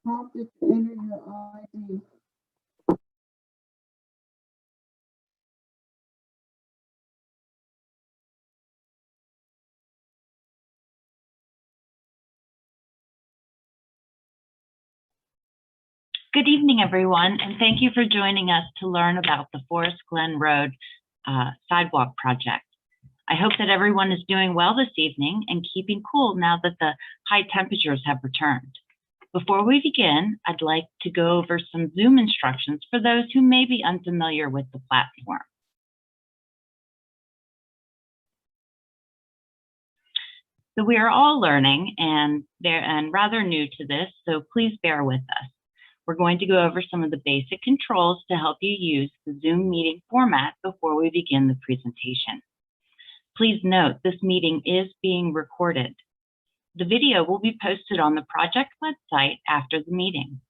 Prompted to enter your ID. Good evening, everyone, and thank you for joining us to learn about the Forest Glen Road Sidewalk project. I hope that everyone is doing well this evening and keeping cool now that the high temperatures have returned. Before we begin, I'd like to go over some Zoom instructions for those who may be unfamiliar with the platform. So we are all learning and rather new to this, so please bear with us. We're going to go over some of the basic controls to help you use the Zoom meeting format before we begin the presentation. Please note this meeting is being recorded. The video will be posted on the project website after the meeting.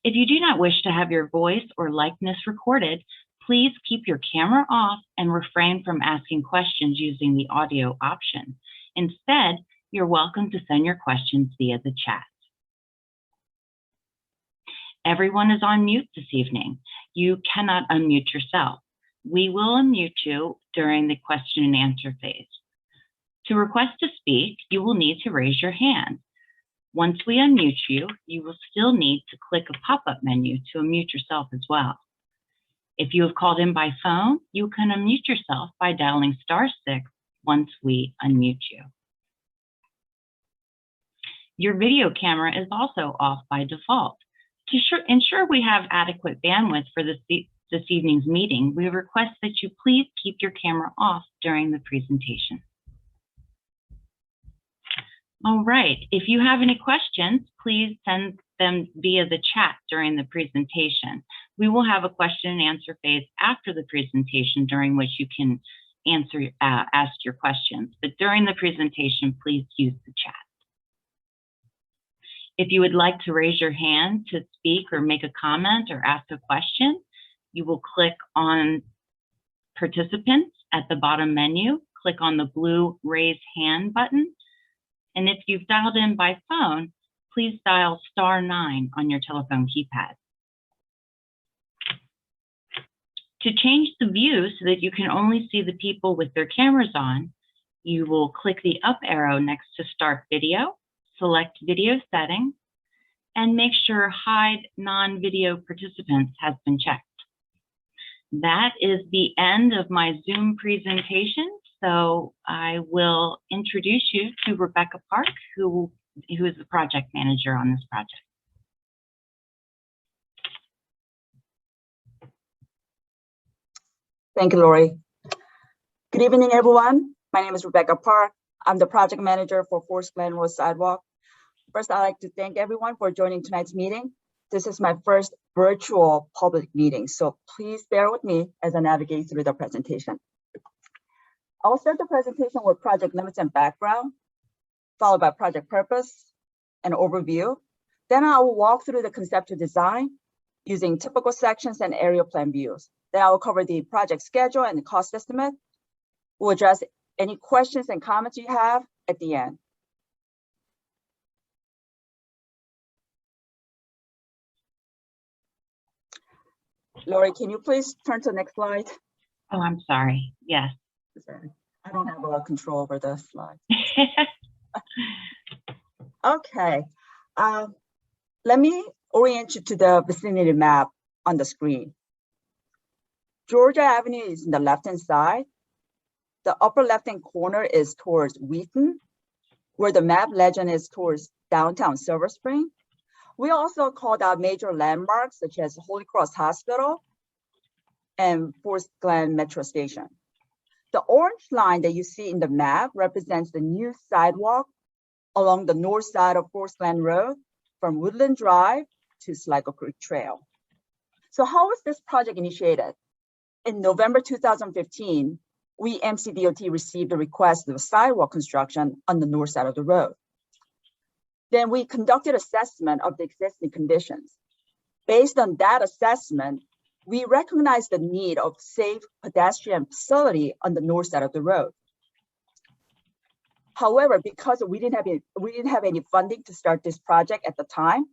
If you do not wish to have your voice or likeness recorded, please keep your camera off and refrain from asking questions using the audio option. Instead, you're welcome to send your questions via the chat. Everyone is on mute this evening. You cannot unmute yourself. We will unmute you during the question and answer phase. To request to speak, you will need to raise your hand. Once we unmute you, you will still need to click a pop-up menu to unmute yourself as well. If you have called in by phone, you can unmute yourself by dialing *6 once we unmute you. Your video camera is also off by default. To ensure we have adequate bandwidth for this evening's meeting, we request that you please keep your camera off during the presentation. All right, if you have any questions, please send them via the chat during the presentation. We will have a question and answer phase after the presentation during which you can ask your questions, but during the presentation, please use the chat. If you would like to raise your hand to speak or make a comment or ask a question, you will click on Participants at the bottom menu, click on the blue Raise Hand button, and if you've dialed in by phone, please dial *9 on your telephone keypad. To change the view so that you can only see the people with their cameras on, you will click the up arrow next to Start Video, select Video Settings, and make sure Hide Non-Video Participants has been checked. That is the end of my Zoom presentation, so I will introduce you to Rebecca Park, who is the project manager on this project. Thank you, Lori. Good evening, everyone. My name is Rebecca Park. I'm the project manager for Forest Glen Road Sidewalk. First, I'd like to thank everyone for joining tonight's meeting. This is my first virtual public meeting, so please bear with me as I navigate through the presentation. I'll start the presentation with project limits and background, followed by project purpose and overview. Then I will walk through the conceptual design using typical sections and area plan views. Then I will cover the project schedule and the cost estimate. We'll address any questions and comments you have at the end. Lori, can you please turn to the next slide? Oh, I'm sorry. Yes. Sorry. I don't have a lot of control over the slides. Okay. Let me orient you to the vicinity map on the screen. Georgia Avenue is in the left-hand side. The upper left-hand corner is towards Wheaton, where the map legend is towards downtown Silver Spring. We also called out major landmarks such as Holy Cross Hospital and Forest Glen Metro Station. The orange line that you see in the map represents the new sidewalk along the north side of Forest Glen Road from Woodland Drive to Sligo Creek Trail. So how was this project initiated? In November 2015, we MCDOT received a request of sidewalk construction on the north side of the road. Then we conducted assessment of the existing conditions. Based on that assessment, we recognized the need of safe pedestrian facility on the north side of the road. However, because we didn't have any funding to start this project at the time,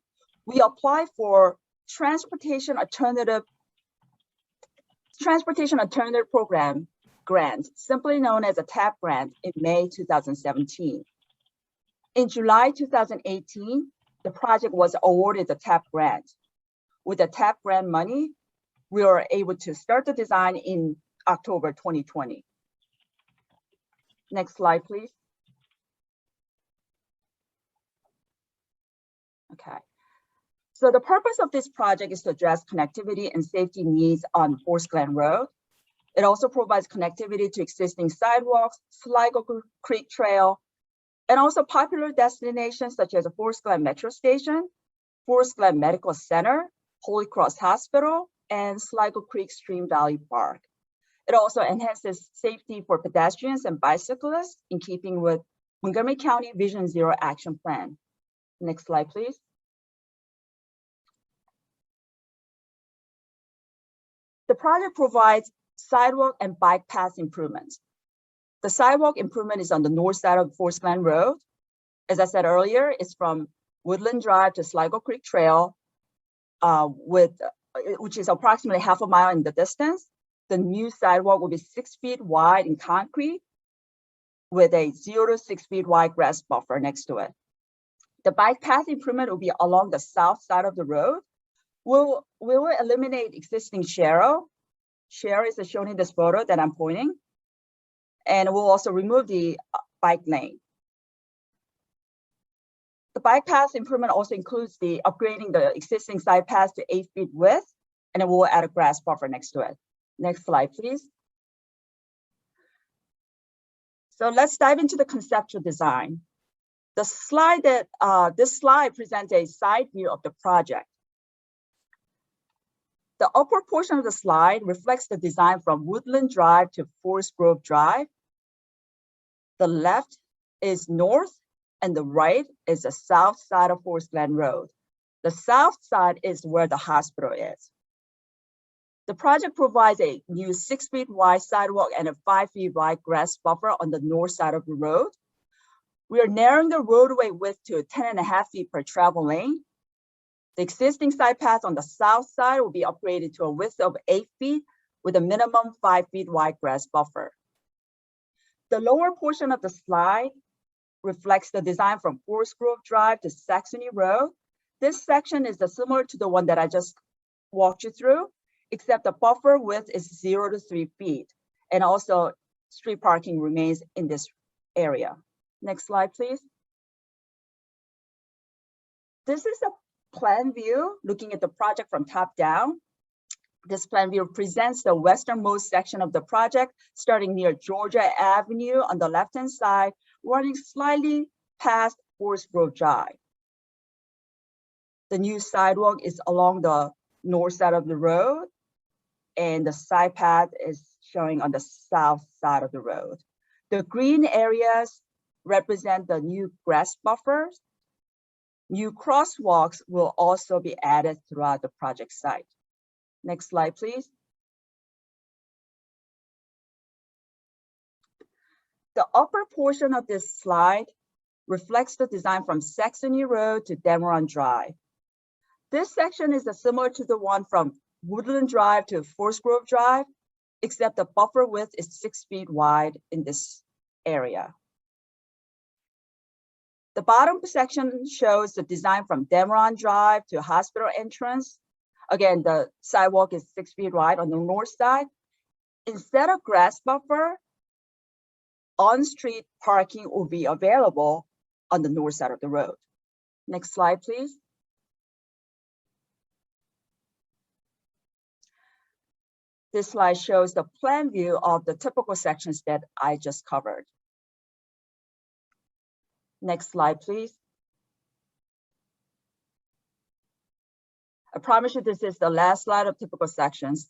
we applied for Transportation Alternative Program grant, simply known as a TAP grant, in May 2017. In July 2018, the project was awarded the TAP grant. With the TAP grant money, we were able to start the design in October 2020. Next slide, please. Okay. So the purpose of this project is to address connectivity and safety needs on Forest Glen Road. It also provides connectivity to existing sidewalks, Sligo Creek Trail, and also popular destinations such as the Forest Glen Metro Station, Forest Glen Medical Center, Holy Cross Hospital, and Sligo Creek Stream Valley Park. It also enhances safety for pedestrians and bicyclists in keeping with Montgomery County Vision Zero Action Plan. Next slide, please. The project provides sidewalk and bike path improvements. The sidewalk improvement is on the north side of Forest Glen Road. As I said earlier, it's from Woodland Drive to Sligo Creek Trail, which is approximately half a mile in the distance. The new sidewalk will be 6 feet wide in concrete with a 0 to 6 feet wide grass buffer next to it. The bike path improvement will be along the south side of the road. We will eliminate existing Share is shown in this photo that I'm pointing. And we'll also remove the bike lane. The bike path improvement also includes the upgrading the existing side path to 8 feet width, and it will add a grass buffer next to it. Next slide, please. So let's dive into the conceptual design. The slide that this slide presents a side view of the project. The upper portion of the slide reflects the design from Woodland Drive to Forest Grove Drive. The left is north and the right is the south side of Forest Glen Road. The south side is where the hospital is. The project provides a new 6 feet wide sidewalk and a 5 feet wide grass buffer on the north side of the road. We are narrowing the roadway width to 10.5 feet per travel lane. The existing side path on the south side will be upgraded to a width of 8 feet with a minimum 5 feet wide grass buffer. The lower portion of the slide reflects the design from Forest Grove Drive to Saxony Road. This section is similar to the one that I just walked you through, except the buffer width is 0 to 3 feet. And also street parking remains in this area. Next slide, please. This is a plan view looking at the project from top down. This plan view presents the westernmost section of the project, starting near Georgia Avenue on the left-hand side, running slightly past Forest Grove Drive. The new sidewalk is along the north side of the road, and the side path is showing on the south side of the road. The green areas represent the new grass buffers. New crosswalks will also be added throughout the project site. Next slide, please. The upper portion of this slide reflects the design from Saxony Road to Demeron Drive. This section is similar to the one from Woodland Drive to Forest Grove Drive, except the buffer width is 6 feet wide in this area. The bottom section shows the design from Demeron Drive to hospital entrance. Again, the sidewalk is 6 feet wide on the north side. Instead of grass buffer, on-street parking will be available on the north side of the road. Next slide, please. This slide shows the plan view of the typical sections that I just covered. Next slide, please. I promise you this is the last slide of typical sections.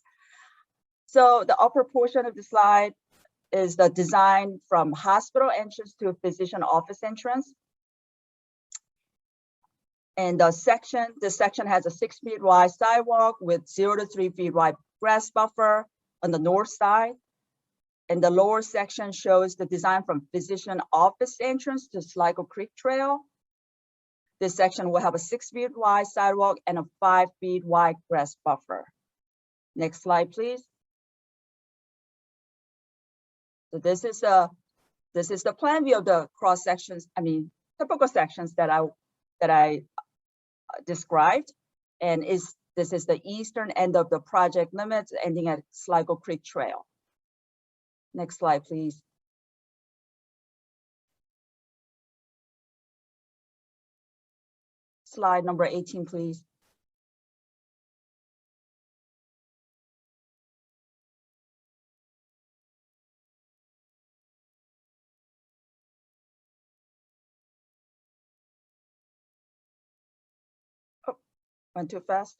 So the upper portion of the slide is the design from hospital entrance to physician office entrance. And this section has a 6 feet wide sidewalk with 0 to 3 feet wide grass buffer on the north side. And the lower section shows the design from physician office entrance to Sligo Creek Trail. This section will have a 6 feet wide sidewalk and a 5 feet wide grass buffer. Next slide, please. So this is the plan view of the cross sections. I mean, typical sections that I described, and this is the eastern end of the project limits ending at Sligo Creek Trail. Next slide, please. Slide number 18, please. Oh, went too fast.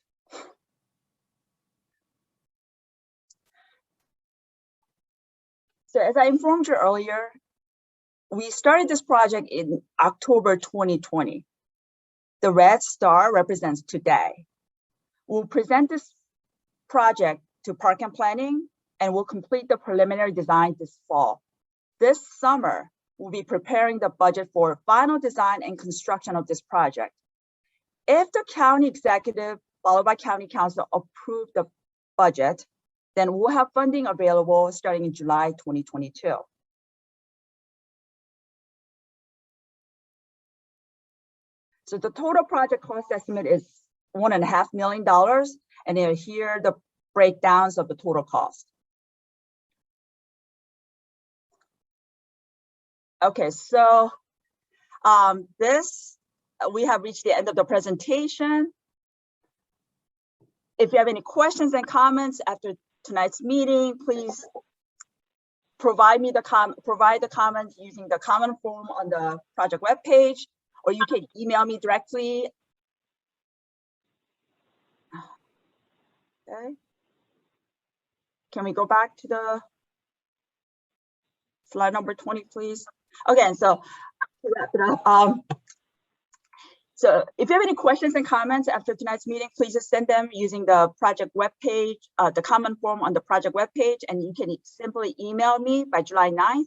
So as I informed you earlier, we started this project in October 2020. The red star represents today. We'll present this project to Park and Planning, and we'll complete the preliminary design this fall. This summer, we'll be preparing the budget for final design and construction of this project. If the county executive, followed by county council, approve the budget, then we'll have funding available starting in July 2022. So the total project cost estimate is $1.5 million, and then here are the breakdowns of the total cost. Okay, so we have reached the end of the presentation. If you have any questions and comments after tonight's meeting, please provide the comments using the comment form on the project webpage, or you can email me directly. Okay. Can we go back to the slide number 20, please? Okay, so to wrap it up, so if you have any questions and comments after tonight's meeting, please just send them using the project webpage, the comment form on the project webpage, and you can simply email me by July 9th.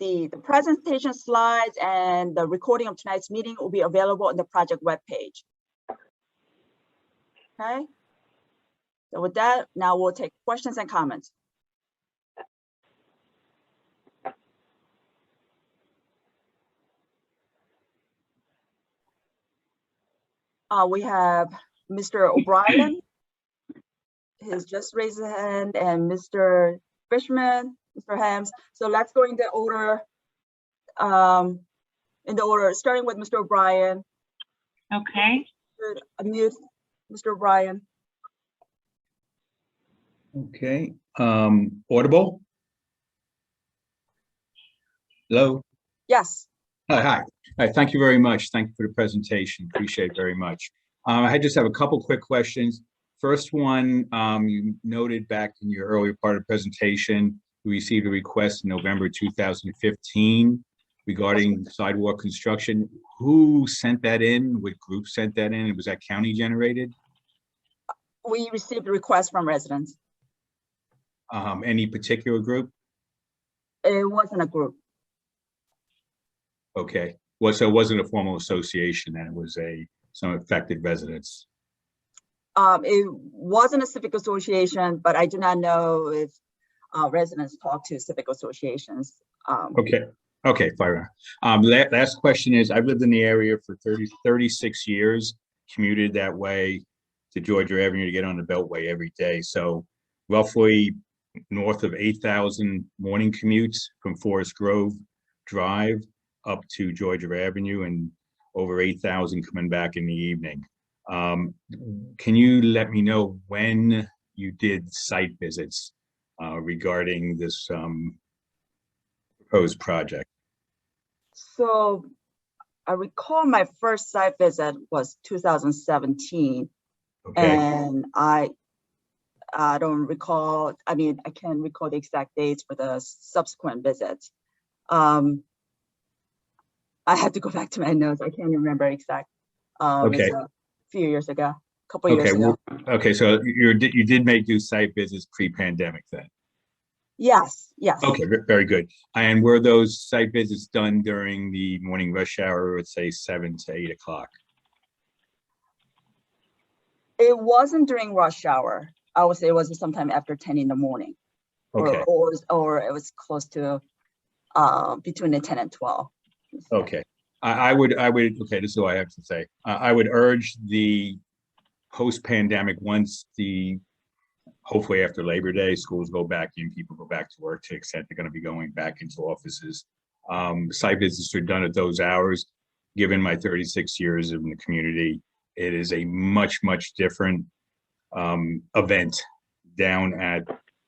The presentation slides and the recording of tonight's meeting will be available on the project webpage. Okay. So with that, now we'll take questions and comments. We have Mr. O'Brien. He's just raised his hand, and Mr. Fishman, Mr. Hams. So let's go in the order, starting with Mr. O'Brien. Okay. Unmute Mr. O'Brien. Okay, audible? Hello? Yes. Hi. Thank you very much. Thank you for the presentation. Appreciate it very much. I just have a couple quick questions. First one, you noted back in your earlier part of the presentation, we received a request in November 2015 regarding sidewalk construction. Who sent that in? What group sent that in? Was that county generated? We received a request from residents. Any particular group? It wasn't a group. Okay. Well, so it wasn't a formal association, and it was some affected residents. It wasn't a civic association, but I do not know if residents talk to civic associations. Okay, fine. Last question is, I've lived in the area for 36 years, commuted that way to Georgia Avenue to get on the Beltway every day. So roughly north of 8,000 morning commutes from Forest Grove Drive up to Georgia Avenue, and over 8,000 coming back in the evening. Can you let me know when you did site visits regarding this proposed project? So I recall my first site visit was 2017. Okay. And I don't recall, I mean, I can't recall the exact dates for the subsequent visits. I have to go back to my notes. I can't remember exact. Okay. It was a few years ago, a couple years ago. Okay, so you did do site visits pre-pandemic then? Yes, yes. Okay, very good. And were those site visits done during the morning rush hour, let's say 7 to 8 o'clock? It wasn't during rush hour. I would say it was sometime after 10 in the morning. Okay, Or it was close to between the 10 and 12. okay. I would, okay, this is all I have to say. I would urge the post-pandemic, once hopefully after Labor Day, schools go back in, people go back to work to the extent they're going to be going back into offices. Site visits are done at those hours. Given my 36 years in the community, it is a much different event down at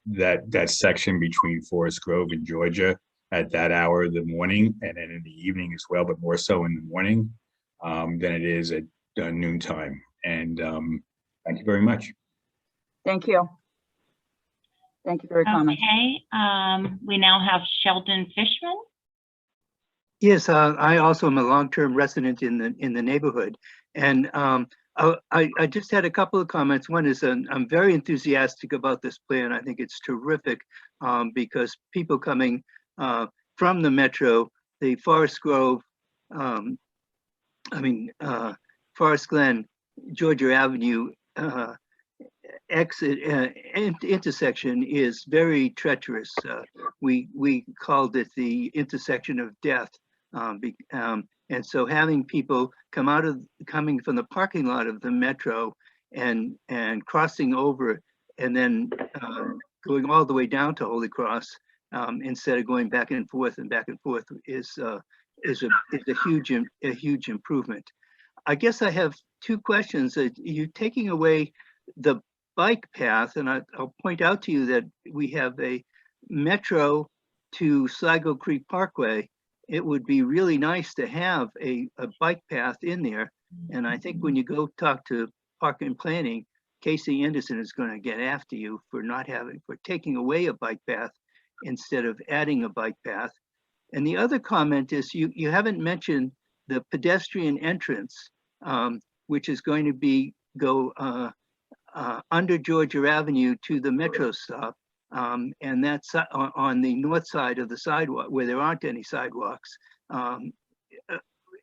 that section between Forest Grove and Georgia at that hour of the morning, and then in the evening as well, but more so in the morning than it is at noontime. And thank you very much. Thank you. Thank you for your comment. Okay, we now have Sheldon Fishman. Yes, I also am a long-term resident in the neighborhood, and I just had a couple of comments. One is I'm very enthusiastic about this plan. I think it's terrific because people coming from the metro, the Forest Grove, Forest Glen, Georgia Avenue exit intersection is very treacherous. We called it the intersection of death. And so having people coming from the parking lot of the metro and crossing over and then going all the way down to Holy Cross instead of going back and forth is a huge improvement. I guess I have two questions. You're taking away the bike path, and I'll point out to you that we have a metro to Sligo Creek Parkway. It would be really nice to have a bike path in there. And I think when you go talk to Park and Planning, Casey Anderson is going to get after you for taking away a bike path instead of adding a bike path. And the other comment is you haven't mentioned the pedestrian entrance, which is going to go under Georgia Avenue to the metro stop. And that's on the north side of the sidewalk where there aren't any sidewalks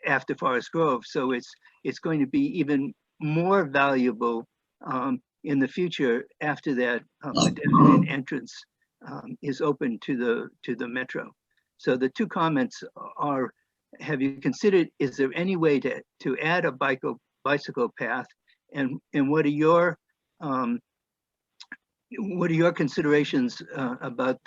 after Forest Grove. So it's going to be even more valuable in the future after that pedestrian entrance is open to the metro. So the two comments are, have you considered, is there any way to add a bicycle path? And what are your considerations about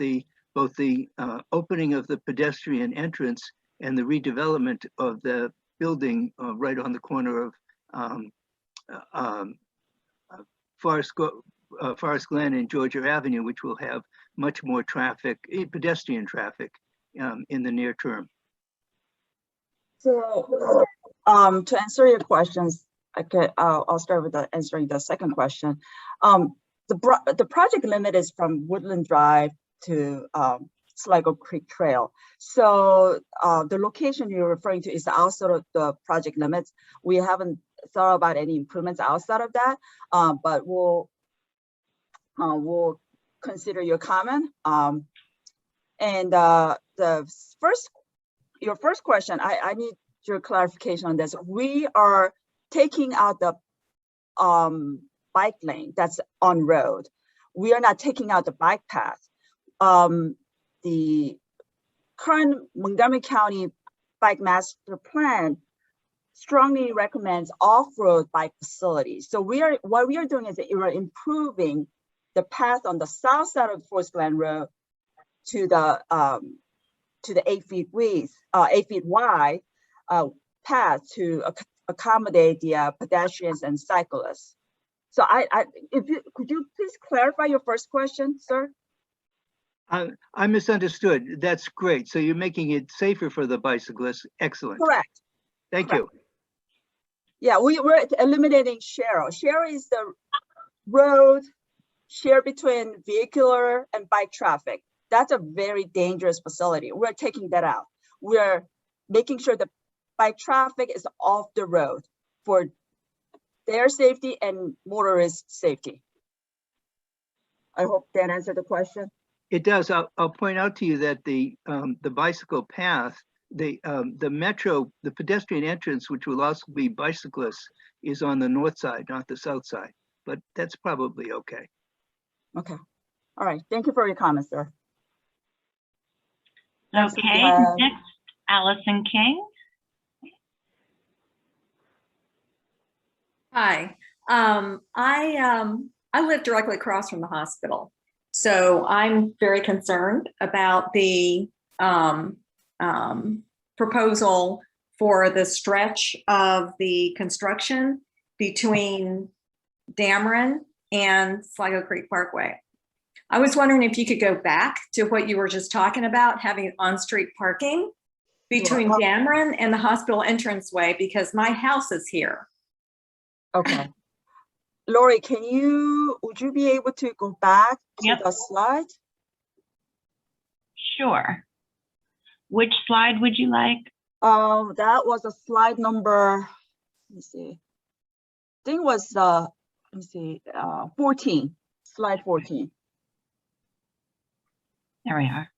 both the opening of the pedestrian entrance and the redevelopment of the building right on the corner of Forest Glen and Georgia Avenue, which will have much more traffic, pedestrian traffic in the near term? So to answer your questions, I'll start with answering the second question. The project limit is from Woodland Drive to Sligo Creek Trail. So the location you're referring to is outside of the project limits. We haven't thought about any improvements outside of that, but we'll consider your comment. And your first question, I need your clarification on this. We are taking out the bike lane that's on road. We are not taking out the bike path. The current Montgomery County Bike Master Plan strongly recommends off-road bike facilities. So what we are doing is that we are improving the path on the south side of Forest Glen Road to the 8 feet wide path to accommodate the pedestrians and cyclists. So could you please clarify your first question, sir? I misunderstood. That's great. So you're making it safer for the bicyclists. Excellent. Correct. Thank you. Yeah, we're eliminating share. Share is the road share between vehicular and bike traffic. That's a very dangerous facility. We're taking that out. We're making sure the bike traffic is off the road for their safety and motorist safety. I hope that answered the question. It does. I'll point out to you that the bicycle path, the metro, the pedestrian entrance, which will also be bicyclists, is on the north side, not the south side. But that's probably okay. Okay. All right. Thank you for your comments, sir. Okay, have- next, Allison King. Hi, I live directly across from the hospital. So I'm very concerned about the proposal for the stretch of the construction between Dameron and Sligo Creek Parkway. I was wondering if you could go back to what you were just talking about, having on-street parking between Dameron and the hospital entranceway, because my house is here. Okay. Lori, would you be able to go back to Yep. the slide? Sure. Which slide would you like? That was a slide number, let me see. I think it was, let me see, 14, slide 14. There we are.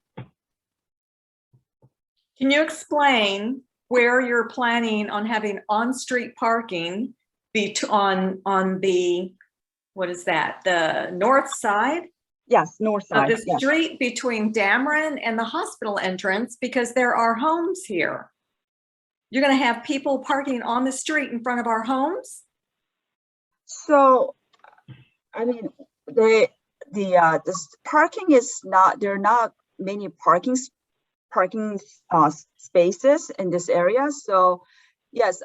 Can you explain where you're planning on having on-street parking on the, what is that, the north side Yes, north of side. the Yes. street between Dameron and the hospital entrance, because there are homes here? You're going to have people parking on the street in front of our homes? So, I mean, this parking is not, there are not many parking spaces in this area. So yes,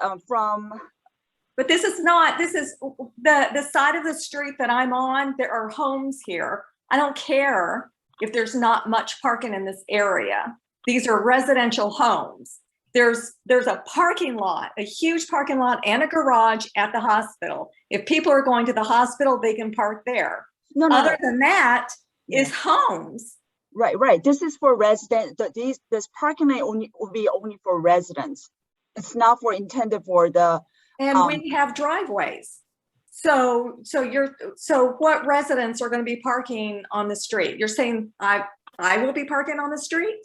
But this is not, this is the side of the street that I'm on. There are homes here. I don't care if there's not much parking in this area. These are residential homes. There's a parking lot, a huge parking lot and a garage at the hospital. If people are going to the hospital, they can park there. no. Other than that is homes. Right. This is for residents. This parking lot will be only for residents. It's not intended for the. And we have driveways. So what residents are going to be parking on the street? You're saying I will be parking on the street?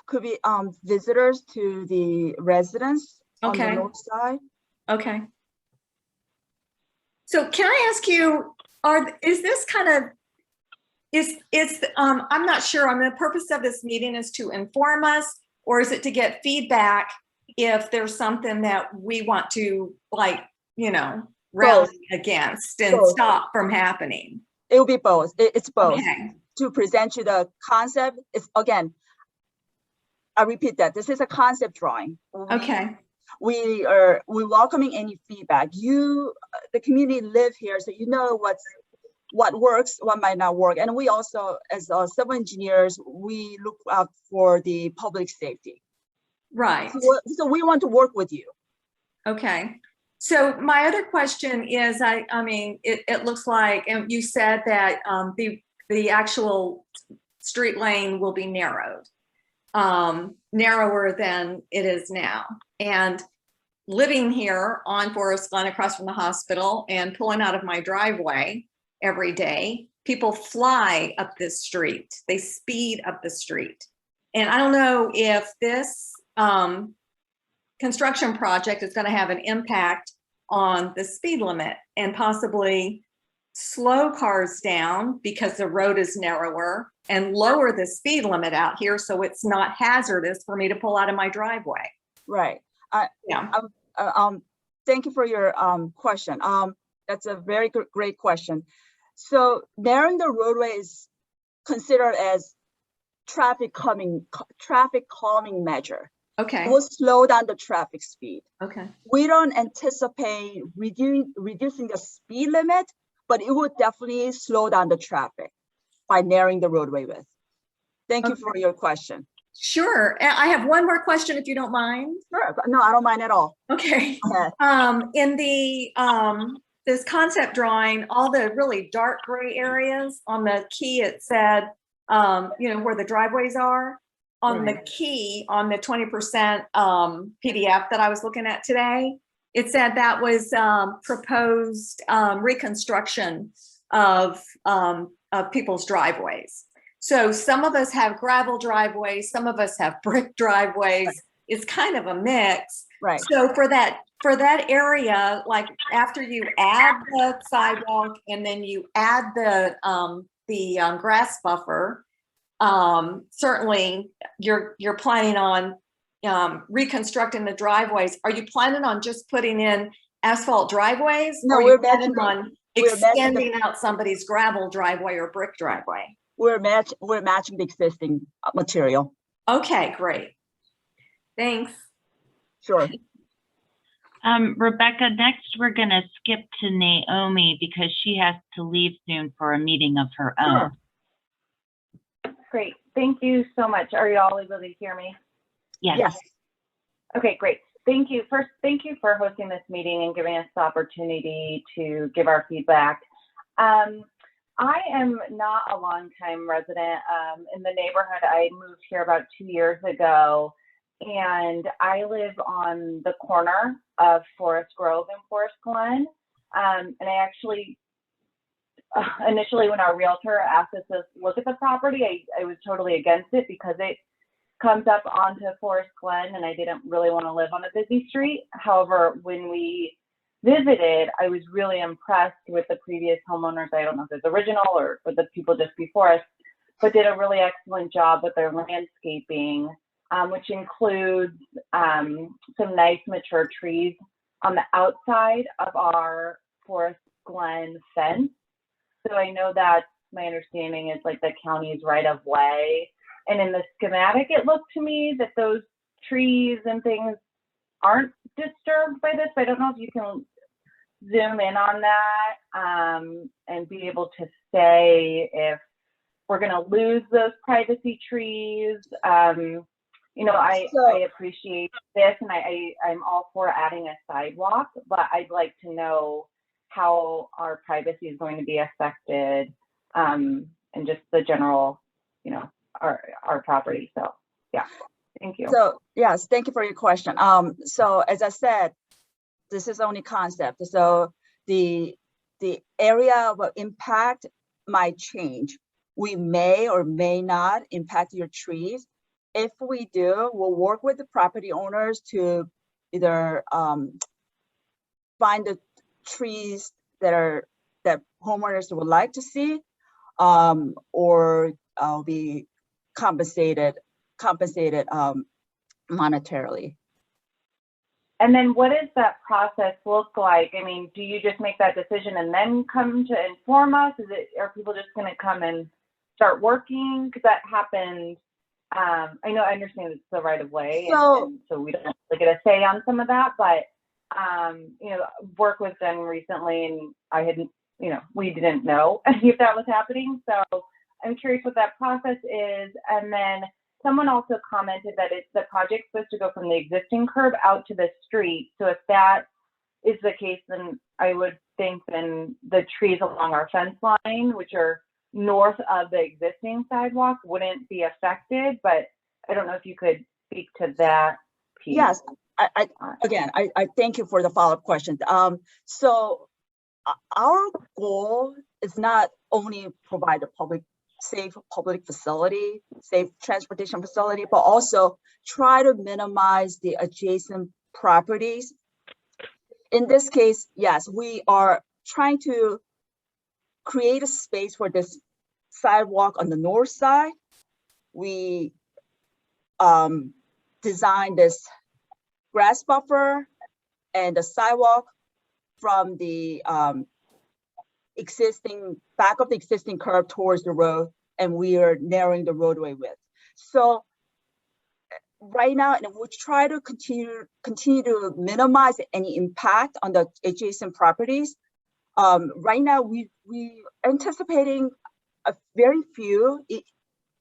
Could be visitors to the residents on the Okay. north side. Okay. So can I ask you, is this kind of, I'm not sure. I mean, the purpose of this meeting is to inform us, or is it to get feedback if there's something that we want to, like, rally against and Both. stop from happening? It will be both. It's both. Okay. To present you the concept. It's again, I repeat that this is a concept drawing. Okay. We're welcoming any feedback. The community live here, so you know what works, what might not work. And we also, as civil engineers, we look out for the public safety. Right. So we want to work with you. Okay. So my other question is, I mean, it looks like, and you said that the actual street lane will be narrowed, narrower than it is now. And living here on Forest Glen across from the hospital and pulling out of my driveway every day, people fly up this street. They speed up the street. And I don't know if this construction project is going to have an impact on the speed limit and possibly slow cars down because the road is narrower, and lower the speed limit out here so it's not hazardous for me to pull out of my driveway. Right. Yeah. Thank you for your question. That's a very great question. So narrowing the roadway is considered as traffic calming measure. Okay. It will slow down the traffic speed. Okay. We don't anticipate reducing the speed limit, but it will definitely slow down the traffic by narrowing the roadway width. Thank you for your question. Sure. I have one more question, if you don't mind. Sure. No, I don't mind at all. Okay. Go ahead. In the this concept drawing, all the really dark gray areas on the key, it said, where the driveways are. On the key, on the 20% PDF that I was looking at today, it said that was proposed reconstruction of people's driveways. So some of us have gravel driveways, some of us have brick driveways. It's kind of a mix. Right. So for that area, like after you add the sidewalk and then you add the grass buffer, certainly you're planning on reconstructing the driveways. Are you planning on just putting in asphalt driveways? No, or are we're you planning matching on extending out somebody's gravel driveway or brick driveway? We're matching the existing material. Okay, great. Thanks. Sure. Rebecca, next we're going to skip to Naomi because she has to leave soon for a meeting of her own. Sure. Great. Thank you so much. Are you all able to hear me? Yes. Yes. Okay, great. Thank you. First, thank you for hosting this meeting and giving us the opportunity to give our feedback. I am not a longtime resident in the neighborhood. I moved here about 2 years ago, and I live on the corner of Forest Grove and Forest Glen. And I actually, initially when our realtor asked us to look at the property, I was totally against it because it comes up onto Forest Glen and I didn't really want to live on a busy street. However, when we visited, I was really impressed with the previous homeowners. I don't know if it's original or the people just before us, but did a really excellent job with their landscaping, which includes some nice mature trees on the outside of our Forest Glen fence. So I know that my understanding is like the county's right of way. And in the schematic, it looked to me that those trees and things aren't disturbed by this. I don't know if you can zoom in on that and be able to say if we're going to lose those privacy trees. You know, I appreciate this, and I'm all for adding a sidewalk, but I'd like to know how our privacy is going to be affected and just the general, you know, our property. So yeah, thank you. So yes, thank you for your question. So as I said, this is only concept. So the area of impact might change. We may or may not impact your trees. If we do, we'll work with the property owners to either find the trees that homeowners would like to see, or be compensated monetarily. And then what does that process look like? I mean, do you just make that decision and then come to inform us? Are people just going to come and start working? Because that happened. I understand it's the right of way, and so we don't really get a say on some of that. But you know, work was done recently, and I hadn't, you know, we didn't know if that was happening. So I'm curious what that process is. And then someone also commented that the project's supposed to go from the existing curb out to the street. So if that is the case, then I would think then the trees along our fence line, which are north of the existing sidewalk, wouldn't be affected. But I don't know if you could speak to that piece. Yes, I thank you for the follow-up question. So our goal is not only provide a safe public facility, safe transportation facility, but also try to minimize the adjacent properties. In this case, yes, we are trying to create a space for this sidewalk on the north side. We designed this grass buffer and the sidewalk from the back of the existing curb towards the road, and we are narrowing the roadway width. So right now, and we'll try to continue to minimize any impact on the adjacent properties. Right now, we anticipating a very few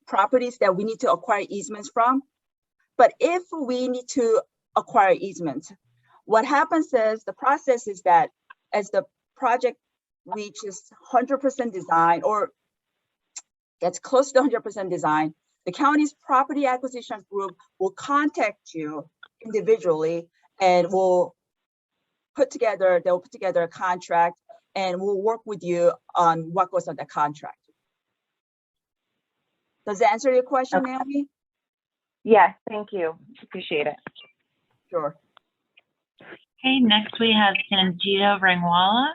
properties that we need to acquire easements from. But if we need to acquire easements, what happens is the process is that as the project reaches 100% design or gets close to 100% design, the county's property acquisition group will contact you individually and they'll put together a contract, and we'll work with you on what goes on the contract. Does that answer your question, Okay. Naomi? Yes, thank you. Appreciate it. Sure. Okay, next we have Sanjita Rangwala.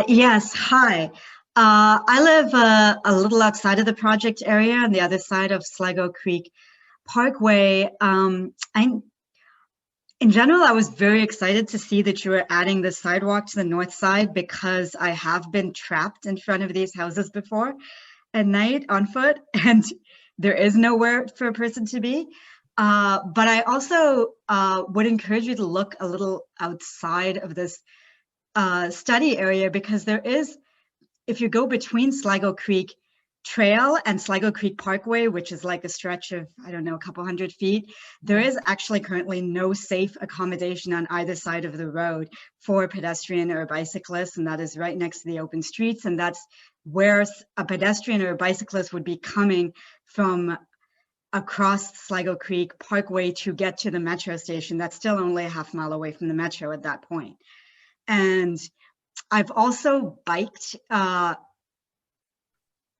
Yes, hi. I live a little outside of the project area on the other side of Sligo Creek Parkway. In general, I was very excited to see that you were adding the sidewalk to the north side because I have been trapped in front of these houses before at night on foot, and there is nowhere for a person to be. But I also would encourage you to look a little outside of this study area, because there is, if you go between Sligo Creek Trail and Sligo Creek Parkway, which is like a stretch of, I don't know, a couple hundred feet, there is actually currently no safe accommodation on either side of the road for pedestrian or bicyclists, and that is right next to the open streets, and that's where a pedestrian or a bicyclist would be coming from across Sligo Creek Parkway to get to the metro station. That's still only a half mile away from the metro at that point. And I've also biked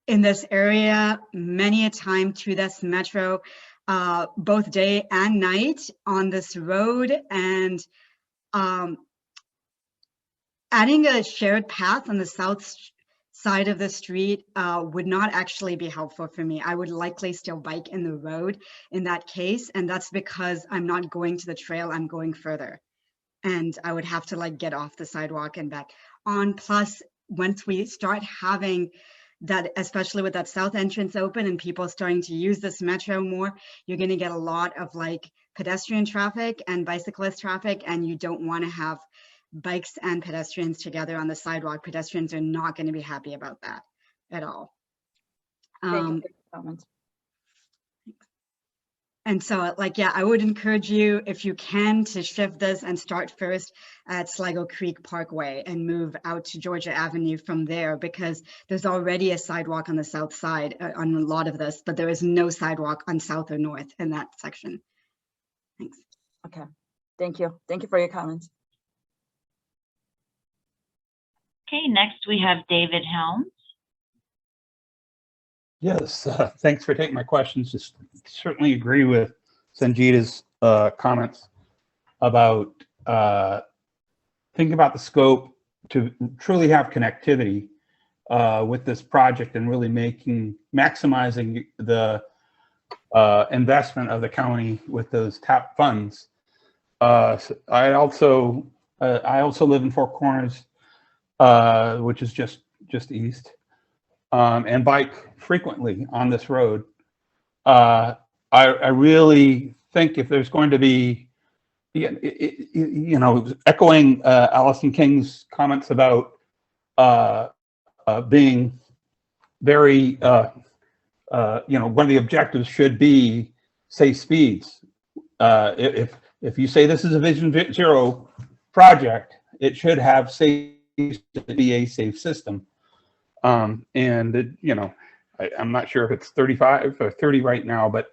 in this area many a time to this metro, both day and night on this road. And adding a shared path on the south side of the street would not actually be helpful for me. I would likely still bike in the road in that case. And that's because I'm not going to the trail, I'm going further. And I would have to like get off the sidewalk and back on. Plus, once we start having that, especially with that south entrance open and people starting to use this metro more, you're going to get a lot of like pedestrian traffic and bicyclist traffic, and you don't want to have bikes and pedestrians together on the sidewalk. Pedestrians are not going to be happy about that at all. Thank you for your comments. And so, like, yeah, I would encourage you, if you can, to shift this and start first at Sligo Creek Parkway and move out to Georgia Avenue from there, because there's already a sidewalk on the south side on a lot of this, but there is no sidewalk on south or north in that section. Thanks. Okay, thank you. Thank you for your comments. Okay, next we have David Helms. Yes, thanks for taking my questions. Just certainly agree with Sanjita's comments about thinking about the scope to truly have connectivity with this project and really maximizing the investment of the county with those TAP funds. I also live in Four Corners, which is just east. And bike frequently on this road. I really think if there's going to be, you know, echoing Allison King's comments about being very, you know, one of the objectives should be safe speeds. If you say this is a Vision Zero project, it should have safe to be a safe system. And it, you know, I'm not sure if it's 35 or 30 right now, but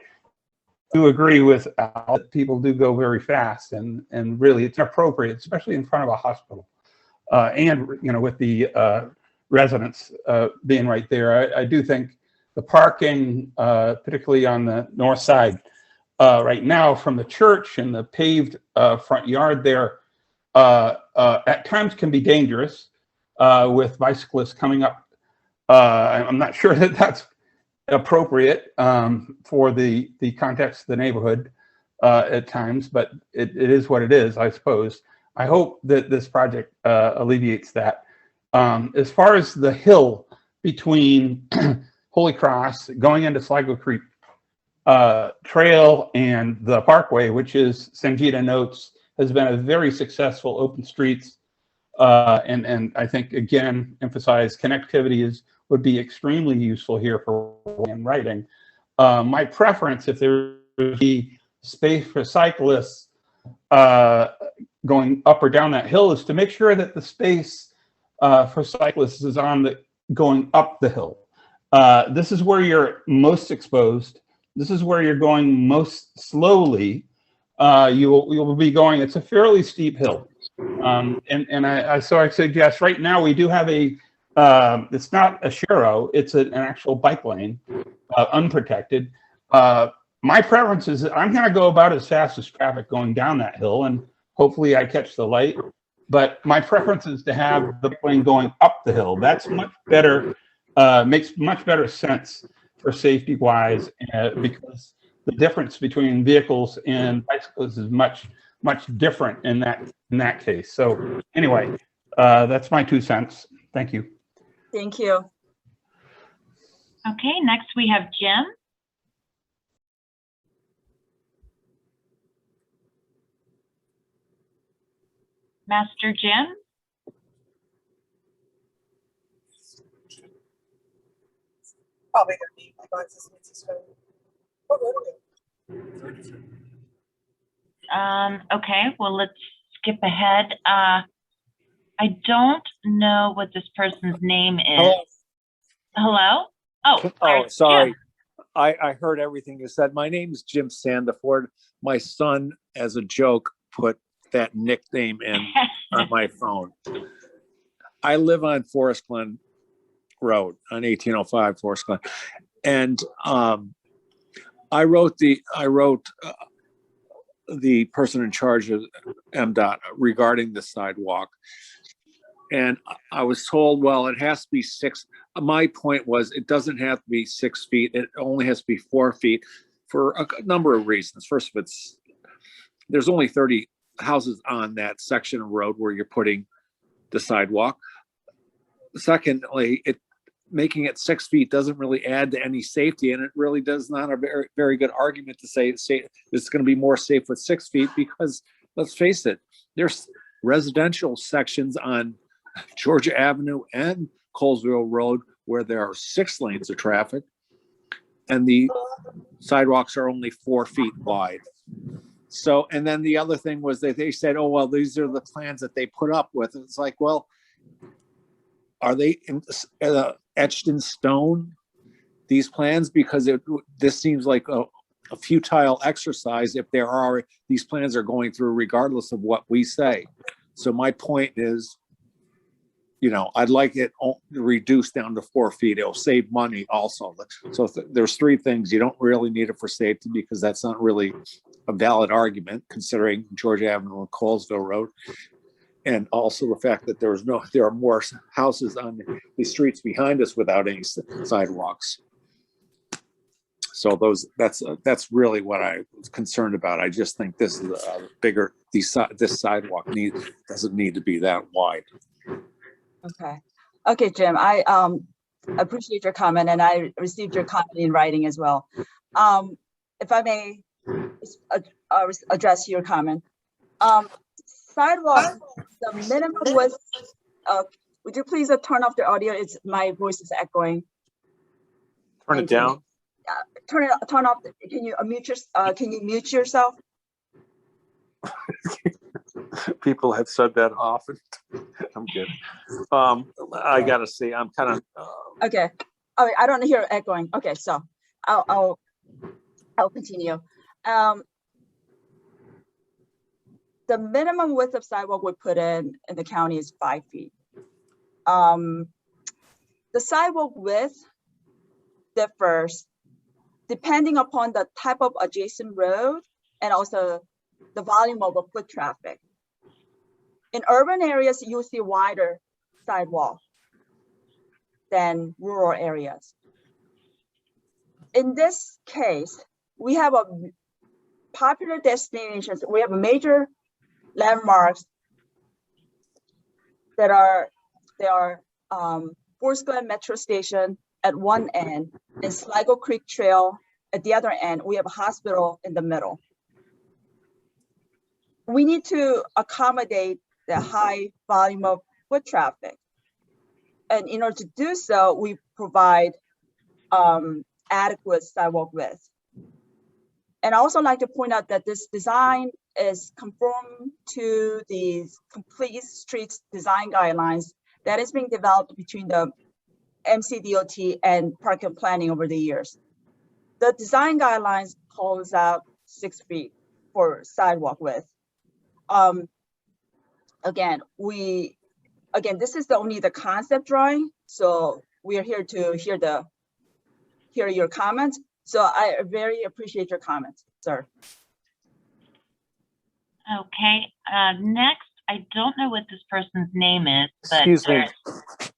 I do agree with Al that people do go very fast, and really it's appropriate, especially in front of a hospital, and you know, with the residents being right there. I do think the parking, particularly on the north side, right now from the church and the paved front yard there, at times can be dangerous with bicyclists coming up. I'm not sure that that's appropriate for the context of the neighborhood at times, but it is what it is, I suppose. I hope that this project alleviates that. As far as the hill between Holy Cross going into Sligo Creek Trail and the Parkway, which is, Sanjita notes, has been a very successful open streets, and I think, again, emphasize connectivity would be extremely useful here for writing. My preference, if there would be space for cyclists going up or down that hill, is to make sure that the space for cyclists is on the going up the hill. This is where you're most exposed. This is where you're going most slowly. You will be going, it's a fairly steep hill. So I suggest right now we do have a It's not a shero, it's an actual bike lane, unprotected. My preference is that I'm gonna go about as fast as traffic going down that hill, and hopefully I catch the light. But my preference is to have the bike lane going up the hill. That's much better, makes much better sense for safety wise, because the difference between vehicles and bicycles is much different in that case. So anyway, that's my 2 cents. Thank you. Thank you. Okay, next we have Jim. Master Jim? Probably gonna need my glasses. Okay, well, let's skip ahead. I don't know what this person's name is. Hello. Hello? Oh, Oh, there's sorry. Jim. I heard everything you said. My name is Jim Sandiford. My son, as a joke, put that nickname in on my phone. I live on Forest Glen Road, on 1805 Forest Glen, and I wrote the person in charge of MDOT regarding the sidewalk, and I was told, well, it has to be 6. My point was, it doesn't have to be 6 feet. It only has to be 4 feet for a number of reasons. First of all, there's only 30 houses on that section of road where you're putting the sidewalk. Secondly, making it 6 feet doesn't really add to any safety, and it really does not a very, very good argument to say it's going to be more safe with 6 feet, because let's face it, there's residential sections on Georgia Avenue and Colesville Road where there are 6 lanes of traffic, and the sidewalks are only 4 feet wide. So, and then the other thing was that they said, oh, well, these are the plans that they put up with. It's like, well, are they etched in stone, these plans? Because this seems like a futile exercise if these plans are going through regardless of what we say. So my point is, I'd like it reduced down to 4 feet. It'll save money also. So there's 3 things. You don't really need it for safety, because that's not really a valid argument considering Georgia Avenue and Colesville Road. And also the fact that there are more houses on the streets behind us without any sidewalks. So that's really what I was concerned about. I just think this is this sidewalk doesn't need to be that wide. Okay, Jim, I appreciate your comment, and I received your comment in writing as well. If I may address your comment. Sidewalk, the minimum was, would you please turn off the audio? My voice is echoing. Turn it down. Turn off. Can you mute yourself? People have said that often. I'm good. I gotta see. I'm kind of. Okay. All right. I don't hear echoing. Okay, so I'll continue. The minimum width of sidewalk we put in the county is 5 feet. The sidewalk width differs depending upon the type of adjacent road and also the volume of foot traffic. In urban areas, you'll see wider sidewalk than rural areas. In this case, we have a popular destinations. We have major landmarks that are Forest Glen Metro Station at one end and Sligo Creek Trail at the other end. We have a hospital in the middle. We need to accommodate the high volume of foot traffic. And in order to do so, we provide adequate sidewalk width. And I also like to point out that this design is conform to the complete streets design guidelines that is being developed between the MCDOT and Park and Planning over the years. The design guidelines calls out 6 feet for sidewalk width. Again, we again, this is only the concept drawing. So we are here to hear your comments. So I very appreciate your comments, sir. Okay, next, I don't know what this person's name is, but Excuse me.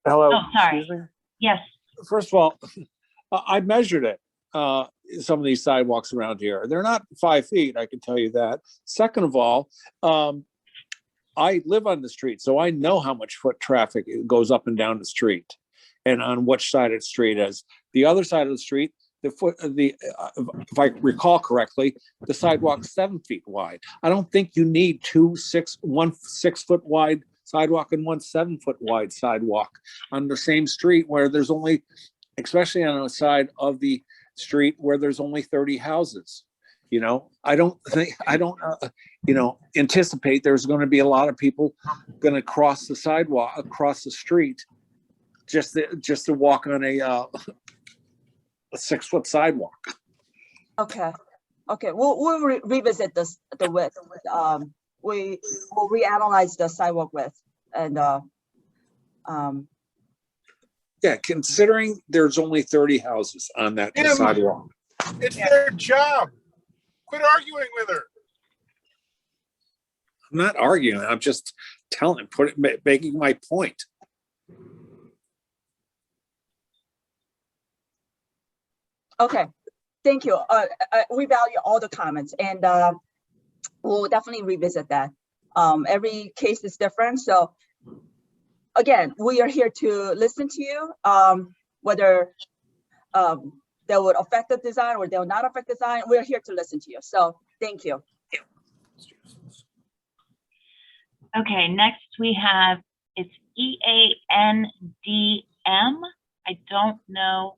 Hello. Oh, sorry. Excuse me. Yes, First of all, I measured it. Some of these sidewalks around here, they're not 5 feet. I can tell you that. Second of all, I live on the street, so I know how much foot traffic goes up and down the street, and on which side of the street is. The other side of the street, if I recall correctly, the sidewalk's 7 feet wide. I don't think you need one 6 foot wide sidewalk and one 7 foot wide sidewalk on the same street where there's only, especially on the side of the street where there's only 30 houses. You know, I don't anticipate there's going to be a lot of people going to cross the sidewalk, across the street, just to walk on a 6 foot sidewalk. Okay. We'll revisit the width. We will reanalyze the sidewalk width and Yeah, considering there's only 30 houses on that sidewalk. It's their job. Quit arguing with her. I'm not arguing. I'm just making my point. okay. Thank you. We value all the comments, and we'll definitely revisit that. Every case is different, so again, we are here to listen to you, whether that would affect the design or they'll not affect design. We're here to listen to you. So thank you. okay, next we have, it's EANDM. I don't know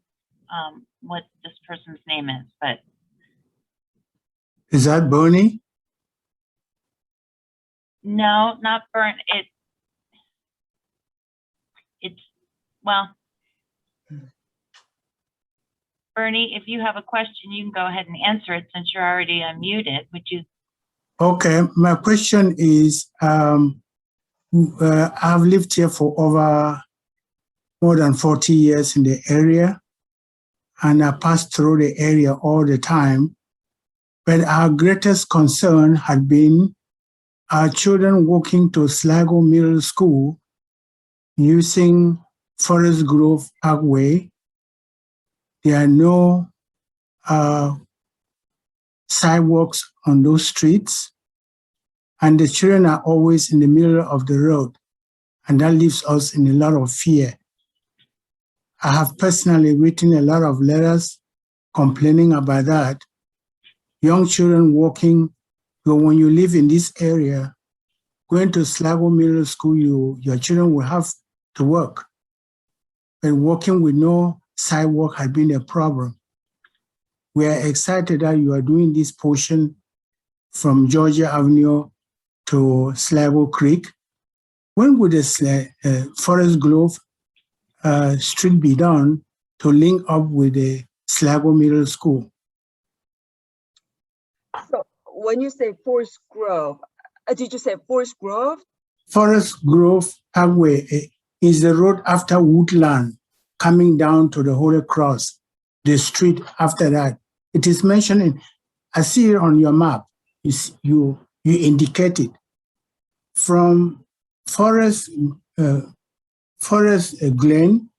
what this person's name is, but. Is that Bernie? No, not Burn. It's well, Bernie, if you have a question, you can go ahead and answer it since you're already unmuted, which is. Okay, my question is, I've lived here for over more than 40 years in the area, and I pass through the area all the time. But our greatest concern had been our children walking to Sligo Middle School using Forest Grove Parkway. There are no sidewalks on those streets, and the children are always in the middle of the road, and that leaves us in a lot of fear. I have personally written a lot of letters complaining about that. Young children walking, but when you live in this area, going to Sligo Middle School, your children will have to work. But walking with no sidewalk has been a problem. We are excited that you are doing this portion from Georgia Avenue to Sligo Creek. When would this Forest Grove street be done to link up with the Sligo Middle School? So when you say Forest Grove, did you say Forest Grove? Forest Grove Parkway is the road after Woodland, coming down to the Holy Cross, the street after that. It is mentioned in, I see it on your map. You indicate it. From Forest Glen,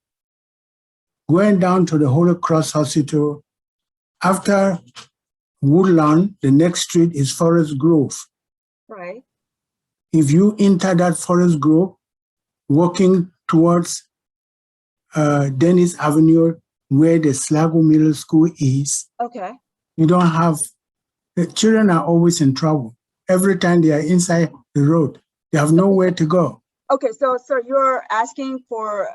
going down to the Holy Cross Hospital. After Woodland, the next street is Forest Grove. Right. If you enter that Forest Grove, walking towards Dennis Avenue, where the Sligo Middle School is, Okay. you don't have, the children are always in trouble. Every time they are inside the road, they have nowhere to go. Okay, so sir, you're asking for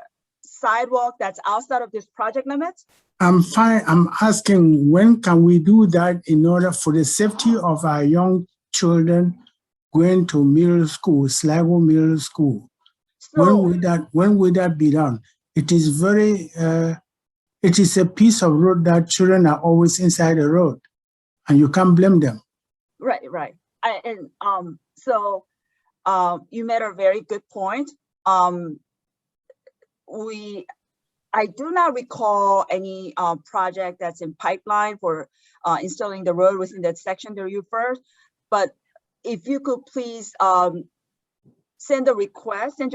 sidewalk that's outside of this project limits? I'm fine. I'm asking, when can we do that in order for the safety of our young children going to middle school, Sligo Middle School? So, when will that be done? It is it is a piece of road that children are always inside the road, and you can't blame them. right. So you made a very good point. I do not recall any project that's in pipeline for installing the road within that section that you first, but if you could please send your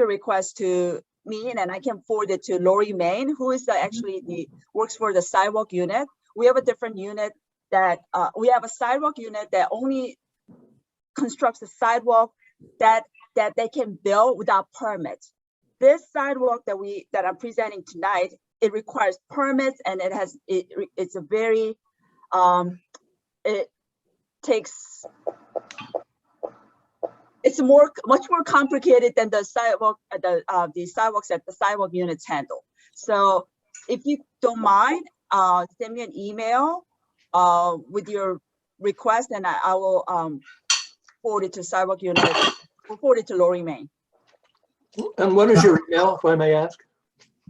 request to me, and then I can forward it to Lori Main, who is actually works for the sidewalk unit. We have a different unit that we have a sidewalk unit that only constructs a sidewalk that they can build without permits. This sidewalk that I'm presenting tonight, it requires permits, and it's a very it's much more complicated than the sidewalk the sidewalks that the sidewalk units handle. So if you don't mind, send me an email with your request, and I will forward it to sidewalk unit. We'll forward it to Lori Main. And what is your email, if I may ask?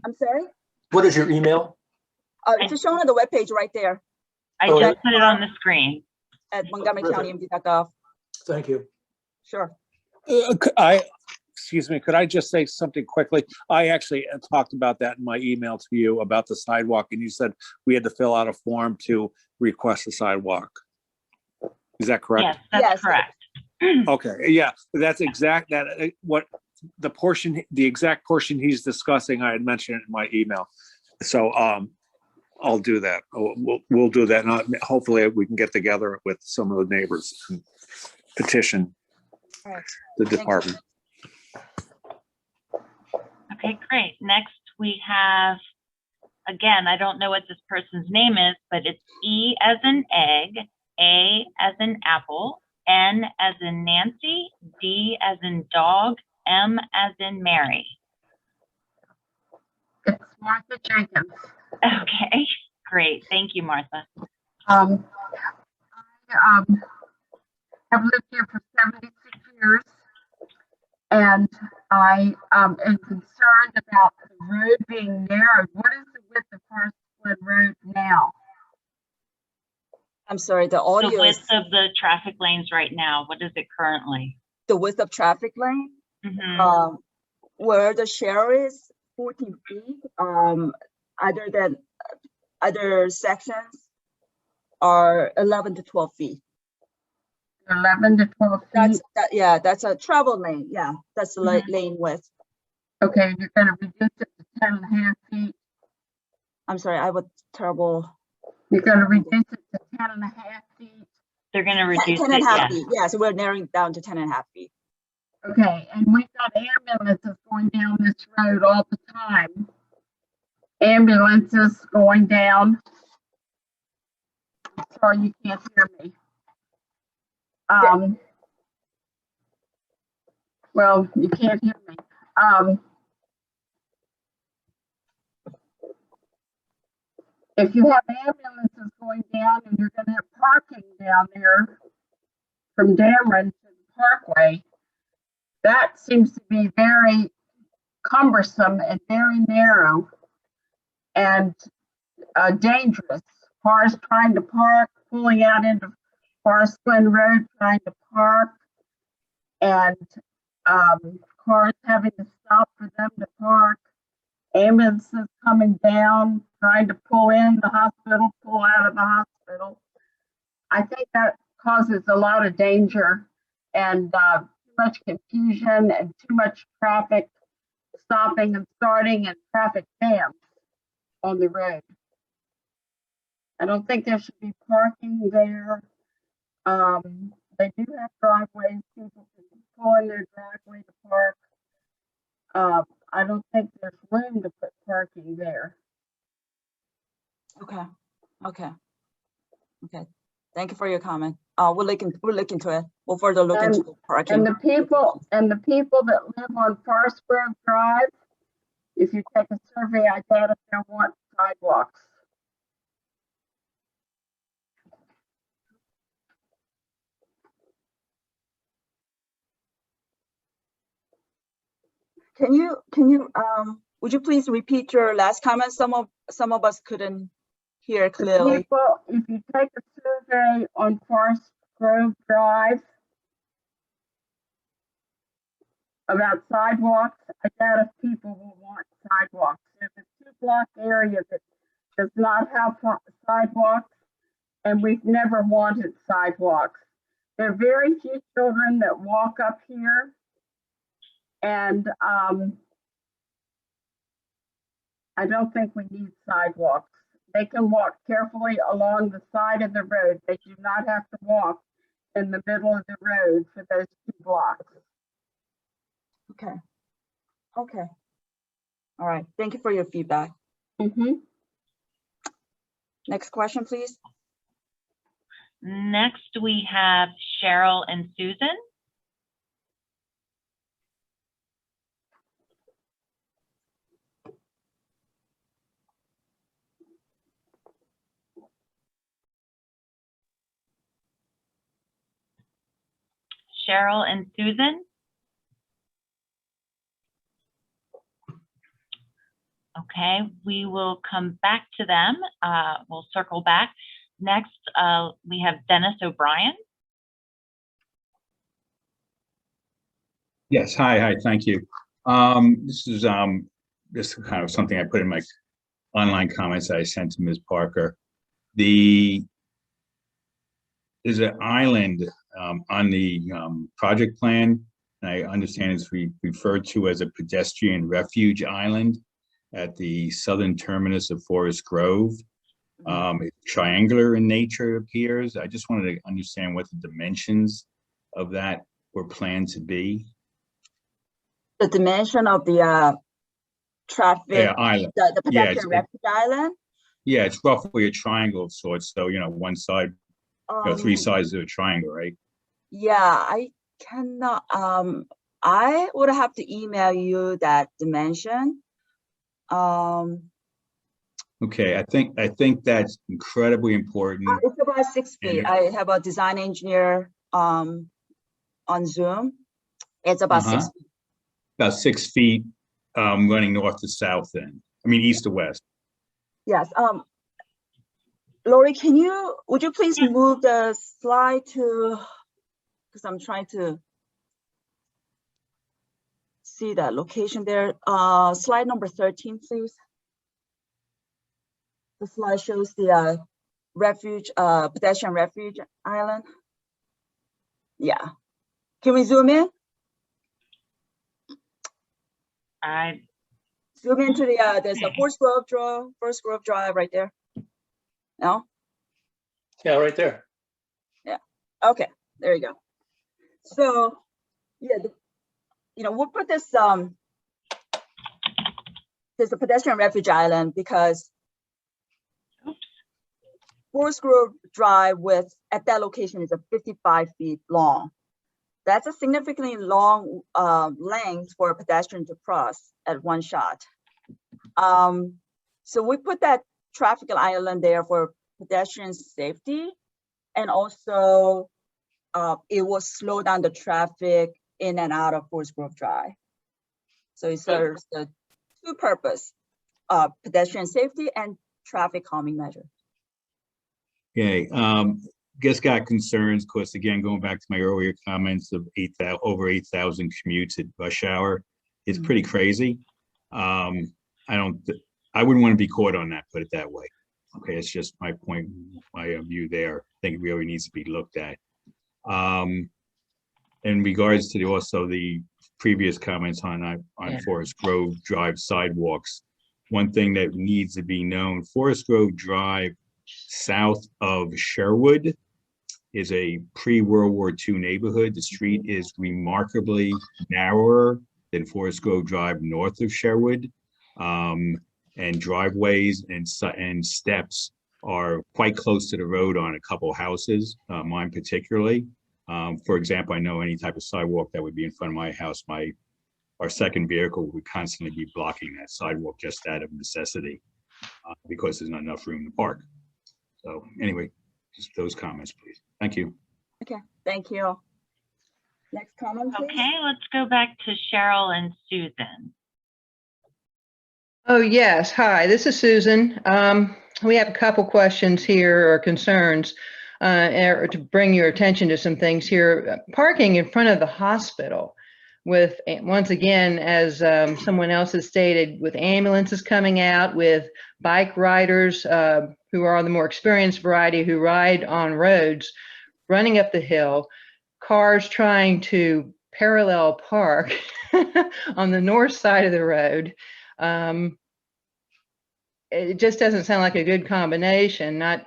I'm sorry? What is your email? It's just shown on the webpage right there. I just put it on the screen. At montgomerycountymd.gov. Thank you. Sure. Excuse me, could I just say something quickly? I actually talked about that in my email to you about the sidewalk, and you said we had to fill out a form to request a sidewalk. Is that correct? Yes, that's correct. Okay, yeah, that's what the exact portion he's discussing, I had mentioned it in my email. So I'll do that. We'll do that. And hopefully we can get together with some of the neighbors and petition the department. Okay, great. Next we have, again, I don't know what this person's name is, but it's E as in egg, A as in apple, N as in Nancy, D as in dog, M as in Mary. It's Martha Jenkins. Okay, great. Thank you, Martha. I have lived here for 76 years, and I am concerned about the road being narrowed. What is the width of Forest Glen Road now? I'm sorry, the audio The width of the traffic lanes right now, what is it currently? the width of traffic lane. Mm-hmm. Where the share is 14 feet. Other sections are 11 to 12 feet. 11 to 12 feet? That's a travel lane. Yeah, that's the lane width. Okay, you're going to reduce it to 10 and a half feet. I'm sorry, I have a terrible. You're going to reduce it to 10 and a half feet. They're going to reduce 10 and a it, half feet. Yeah, so we're narrowing it down to 10 and a half feet. Okay, and we've got ambulances going down this road all the time. Ambulances going down. Sorry, you can't hear me. Well, you can't hear me. If you have ambulances going down and you're going to have parking down there from Dameron to the Parkway, that seems to be very cumbersome and very narrow and dangerous. Cars trying to park, pulling out into Forest Glen Road, trying to park, and cars having to stop for them to park, ambulances coming down, trying to pull in the hospital, pull out of the hospital. I think that causes a lot of danger and too much confusion and too much traffic stopping and starting and traffic jams on the road. I don't think there should be parking there. They do have driveways. People can pull in their driveway to park. I don't think there's room to put parking there. Okay. Thank you for your comment. We'll look into it. We'll further look into the parking. And the people that live on Forest Grove Drive, if you take a survey, I doubt if they want sidewalks. Can you would you please repeat your last comment? Some of us couldn't hear clearly. People, if you take a survey on Forest Grove Drive, about sidewalks. I doubt if people will want sidewalks. There's a 2-block area that does not have sidewalks, and we've never wanted sidewalks. There are very few children that walk up here, and I don't think we need sidewalks. They can walk carefully along the side of the road. They do not have to walk in the middle of the road for those 2 blocks. Okay. Okay. All right. Thank you for your feedback. Next question, please. Next, we have Cheryl and Susan. Cheryl and Susan. Okay, we will come back to them. We'll circle back. Next, we have Dennis O'Brien. Yes, hi, thank you. This is kind of something I put in my online comments that I sent to Ms. Parker. There's an island on the project plan, and I understand it's referred to as a pedestrian refuge island at the southern terminus of Forest Grove. It's triangular in nature, it appears. I just wanted to understand what the dimensions of that were planned to be. The dimension of the traffic, island. the pedestrian refuge island? Yeah, it's roughly a triangle of sorts. So, one side, 3 sides of a triangle, right? Yeah, I cannot, I would have to email you that dimension. Okay, I think that's incredibly important. It's about 6 feet. I have a design engineer on Zoom. It's about 6 feet. About 6 feet running north to south then. I mean, east to west. Yes. Lori, would you please move the slide to, because I'm trying to see that location there. Slide number 13, please. The slide shows the pedestrian refuge island. Yeah. Can we zoom in? Zoom into the, there's a Forest Grove Drive right there. No? Yeah, right there. Yeah. Okay, there you go. So, yeah, we'll put this, there's a pedestrian refuge island because Forest Grove Drive at that location is a 55 feet long. That's a significantly long length for a pedestrian to cross at one shot. So we put that traffic island there for pedestrian safety, and also it will slow down the traffic in and out of Forest Grove Drive. So it serves the 2 purpose, pedestrian safety and traffic calming measure. Okay, just got concerns, of course, again, going back to my earlier comments of over 8,000 commutes at rush hour. It's pretty crazy. I wouldn't want to be caught on that, put it that way. Okay, it's just my point, my view there. I think it really needs to be looked at. In regards to also the previous comments on Forest Grove Drive sidewalks, one thing that needs to be known, Forest Grove Drive south of Sherwood is a pre-World War II neighborhood. The street is remarkably narrower than Forest Grove Drive north of Sherwood. And driveways and steps are quite close to the road on a couple houses, mine particularly. For example, I know any type of sidewalk that would be in front of my house, our second vehicle would constantly be blocking that sidewalk just out of necessity because there's not enough room to park. So anyway, just those comments, please. Thank you. Okay, thank you. Next comment, please. Okay, let's go back to Cheryl and Susan. Oh, yes. Hi, this is Susan. We have a couple questions here or concerns to bring your attention to some things here. Parking in front of the hospital. with, once again, as someone else has stated, with ambulances coming out, with bike riders who are the more experienced variety who ride on roads, running up the hill, cars trying to parallel park on the north side of the road. It just doesn't sound like a good combination, not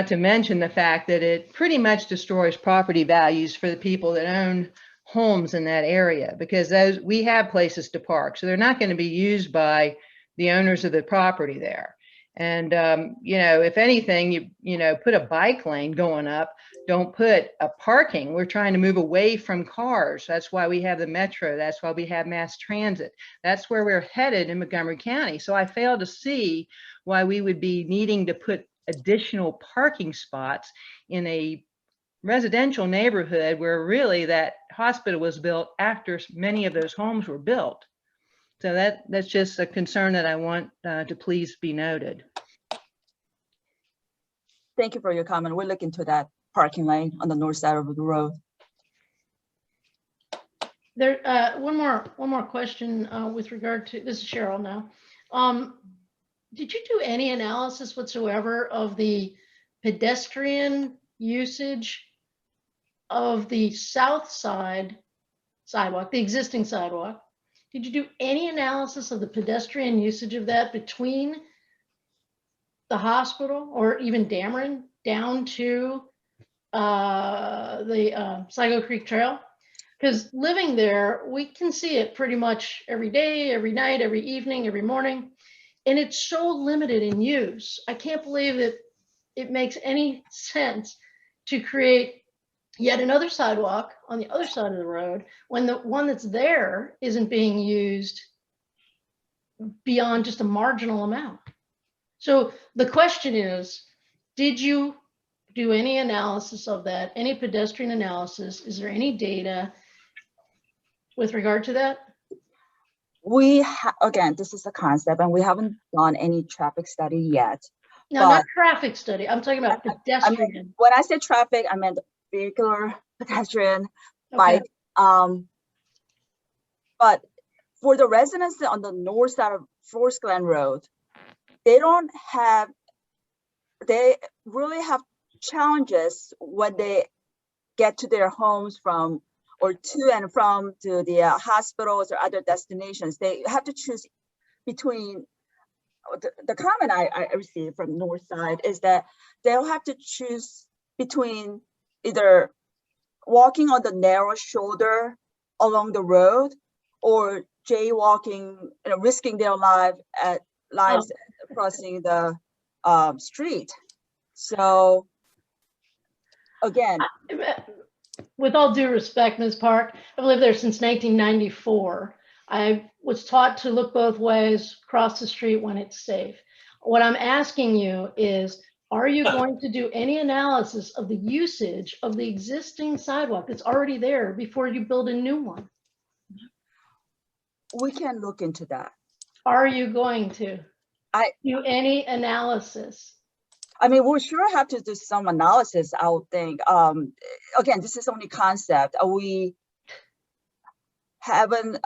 to mention the fact that it pretty much destroys property values for the people that own homes in that area, because we have places to park, so they're not going to be used by the owners of the property there. And if anything, you put a bike lane going up, don't put a parking. We're trying to move away from cars. That's why we have the metro. That's why we have mass transit. That's where we're headed in Montgomery County. So I fail to see why we would be needing to put additional parking spots in a residential neighborhood where really that hospital was built after many of those homes were built. So that's just a concern that I want to please be noted. Thank you for your comment. We'll look into that parking lane on the north side of the road. There, one more question with regard to, this is Cheryl now. Did you do any analysis whatsoever of the pedestrian usage of the south side sidewalk, the existing sidewalk? Did you do any analysis of the pedestrian usage of that between the hospital or even Dameron down to the Sligo Creek Trail? Because living there, we can see it pretty much every day, every night, every evening, every morning. And it's so limited in use. I can't believe that it makes any sense to create yet another sidewalk on the other side of the road when the one that's there isn't being used beyond just a marginal amount. So the question is, did you do any analysis of that, any pedestrian analysis? Is there any data with regard to that? Again, this is a concept and we haven't done any traffic study yet. No, not traffic study. I'm talking about pedestrian. When I said traffic, I meant vehicular, pedestrian, bike. But for the residents on the north side of Forest Glen Road, they really have challenges when they get to their homes from or to and from to the hospitals or other destinations. They have to choose between, the comment I received from north side is that they'll have to choose between either walking on the narrow shoulder along the road or jaywalking, risking their lives crossing the street. So again, with all due respect, Ms. Park, I've lived there since 1994. I was taught to look both ways, cross the street when it's safe. What I'm asking you is, are you going to do any analysis of the usage of the existing sidewalk that's already there before you build a new one? We can look into that. Are you going to do any analysis? I mean, we'll sure have to do some analysis, I would think. Again, this is only concept. We haven't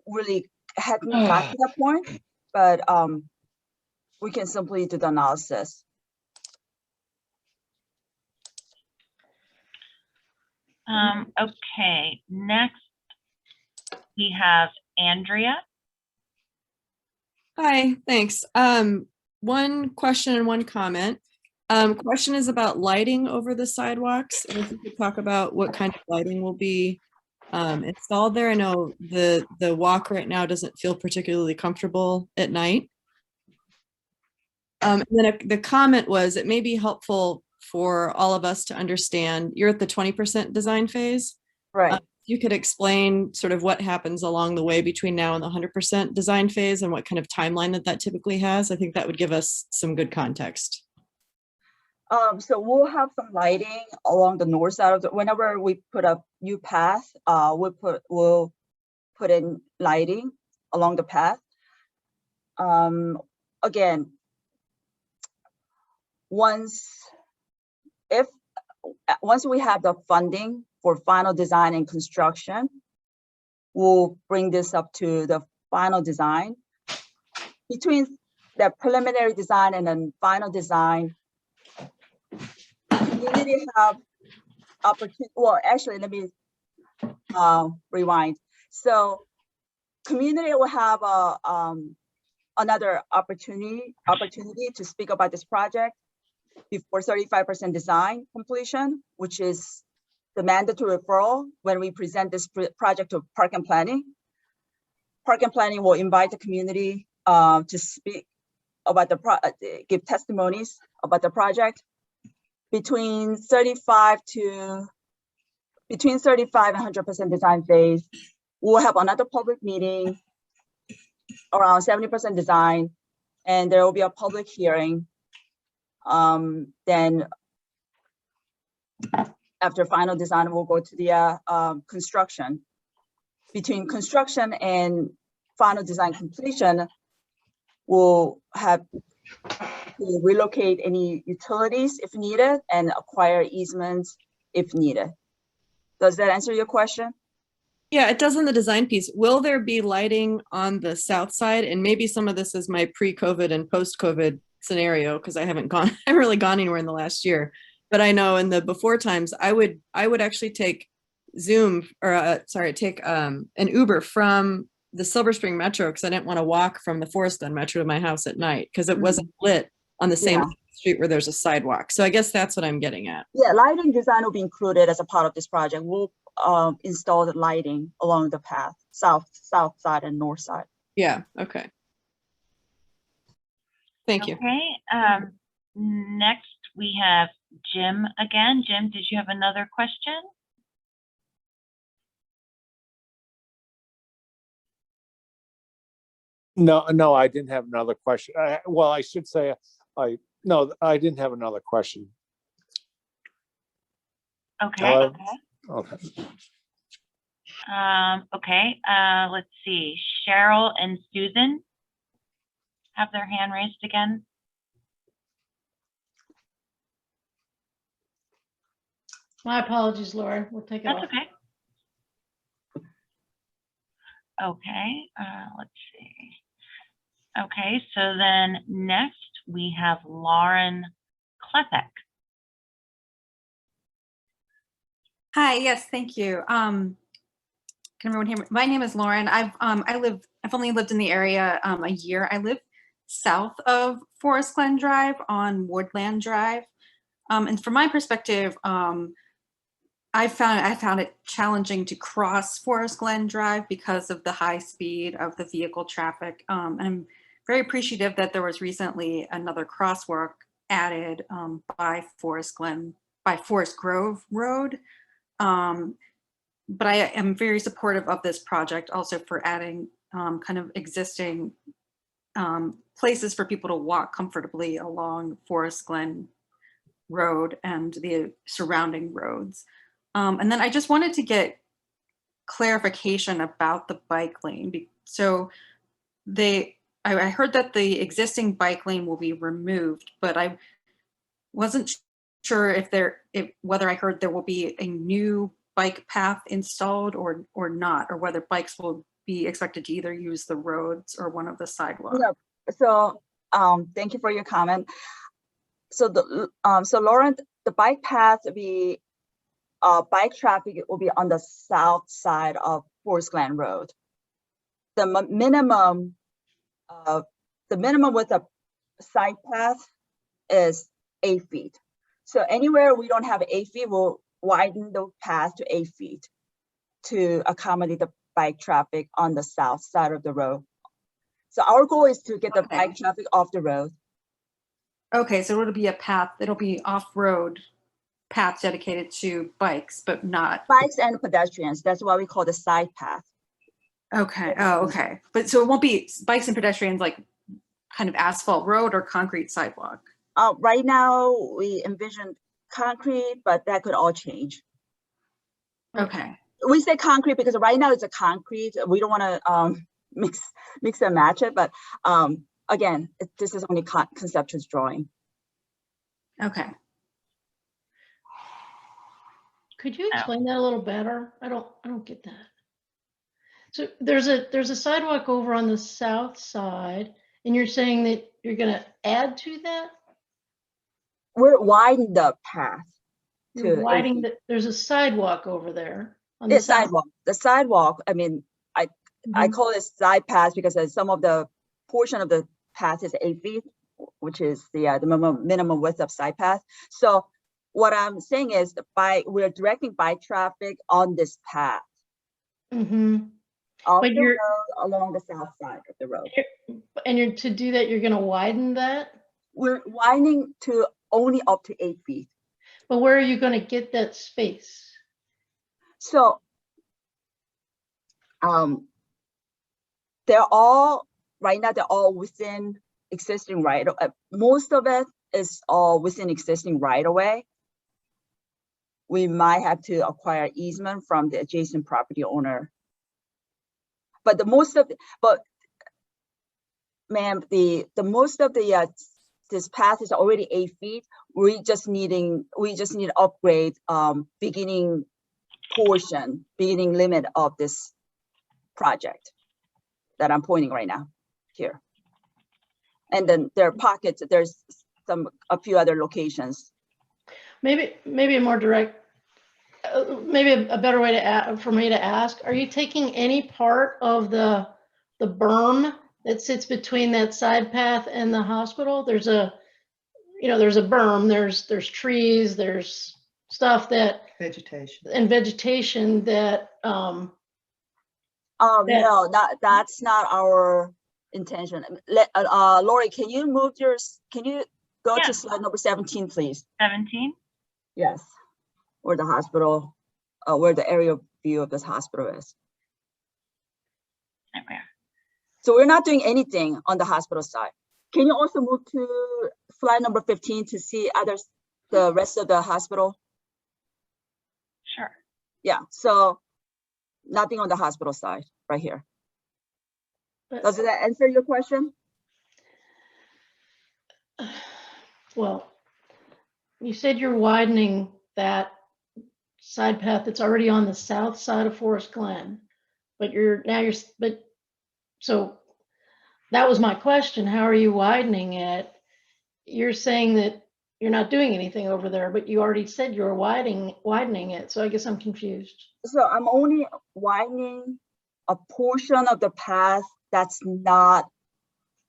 really got to that point, but we can simply do the analysis. Okay, next we have Andrea. Hi, thanks. One question and one comment. Question is about lighting over the sidewalks. And if you could talk about what kind of lighting will be installed there. I know the walk right now doesn't feel particularly comfortable at night. And then the comment was, it may be helpful for all of us to understand, you're at the 20% design phase. Right. You could explain sort of what happens along the way between now and the 100% design phase and what kind of timeline that typically has. I think that would give us some good context. So we'll have some lighting along the north side of the, whenever we put a new path, we'll put in lighting along the path. Again, once we have the funding for final design and construction, we'll bring this up to the final design. Between the preliminary design and then final design, community have opportunity. Well, actually, let me rewind. So community will have another opportunity to speak about this project before 35% design completion, which is the mandatory referral when we present this project to Park and Planning. Park and Planning will invite the community to speak about give testimonies about the project. Between 35 and 100% design phase, we'll have another public meeting around 70% design, and there will be a public hearing. Then after final design, we'll go to the construction. Between construction and final design completion, we'll have to relocate any utilities if needed and acquire easements if needed. Does that answer your question? Yeah, it does on the design piece. Will there be lighting on the south side? And maybe some of this is my pre-COVID and post-COVID scenario, because I haven't really gone anywhere in the last year. But I know in the before times, I would actually take an Uber from the Silver Spring Metro, because I didn't want to walk from the Forest Glen Metro to my house at night, because it wasn't lit on the same street where there's a sidewalk. So I guess that's what I'm getting at. Yeah, lighting design will be included as a part of this project. We'll install the lighting along the path, south side and north side. Yeah, okay. Thank you. Okay, next we have Jim again. Jim, did you have another question? No, I didn't have another question. Well, I should say, I didn't have another question. Okay. Okay. Okay, let's see. Cheryl and Susan have their hand raised again. My apologies, Laura. We'll take it off. That's okay. Okay, let's see. Okay, so then next we have Lauren Klepek. Hi, yes, thank you. Can everyone hear me? My name is Lauren. I've only lived in the area a year. I live south of Forest Glen Drive on Woodland Drive. And from my perspective, I found it challenging to cross Forest Glen Drive because of the high speed of the vehicle traffic. And I'm very appreciative that there was recently another crosswalk added by Forest Grove Road. But I am very supportive of this project also for adding kind of existing places for people to walk comfortably along Forest Glen Road and the surrounding roads. And then I just wanted to get clarification about the bike lane. So I heard that the existing bike lane will be removed, but I wasn't sure whether I heard there will be a new bike path installed or not, or whether bikes will be expected to either use the roads or one of the sidewalks. Yeah. So thank you for your comment. So Lauren, the bike path will be bike traffic will be on the south side of Forest Glen Road. The minimum with a side path is 8 feet. So anywhere we don't have 8 feet, we'll widen the path to 8 feet to accommodate the bike traffic on the south side of the road. So our goal is to get the bike traffic off the road. Okay, so it'll be a path, it'll be off-road path dedicated to bikes, but not bikes and pedestrians. That's why we call the side path. Okay. Oh, okay. But so it won't be bikes and pedestrians like kind of asphalt road or concrete sidewalk? Right now we envision concrete, but that could all change. Okay. We say concrete because right now it's a concrete. We don't want to mix and match it, but again, this is only conceptual drawing. Okay. Could you explain that a little better? I don't get that. So there's a sidewalk over on the south side, and you're saying that you're gonna add to that? We're widening the path You're to widening there's a sidewalk over there on the the south. sidewalk. The sidewalk, I mean, I call it side path because some of the portion of the path is 8 feet, which is the minimum width of side path. So what I'm saying is we're directing bike traffic on this path. Mm-hmm. Off But the you're road, along the south side of the road. and you're to do that, you're gonna widen that? We're widening to only up to 8 feet. But where are you gonna get that space? So they're all right now, they're all within existing right. Most of it is all within existing right of way. We might have to acquire easement from the adjacent property owner. But the most of this path is already 8 feet. We just need to upgrade beginning limit of this project that I'm pointing right now here. And then there are pockets, there's a few other locations. Maybe a more direct, maybe a better way for me to ask, are you taking any part of the berm that sits between that side path and the hospital? There's a berm, there's trees, there's stuff that vegetation that no, that's not our intention. Lori, can you go to slide number 17, please? 17? Yes, where the hospital, where the aerial view of this hospital is. Okay. So we're not doing anything on the hospital side. Can you also move to slide number 15 to see the rest of the hospital? Sure. Yeah, so nothing on the hospital side right here. Does that answer your question? Well, you said you're widening that side path that's already on the south side of Forest Glen, but so that was my question. How are you widening it? You're saying that you're not doing anything over there, but you already said you were widening it. So I guess I'm confused. So I'm only widening a portion of the path that's not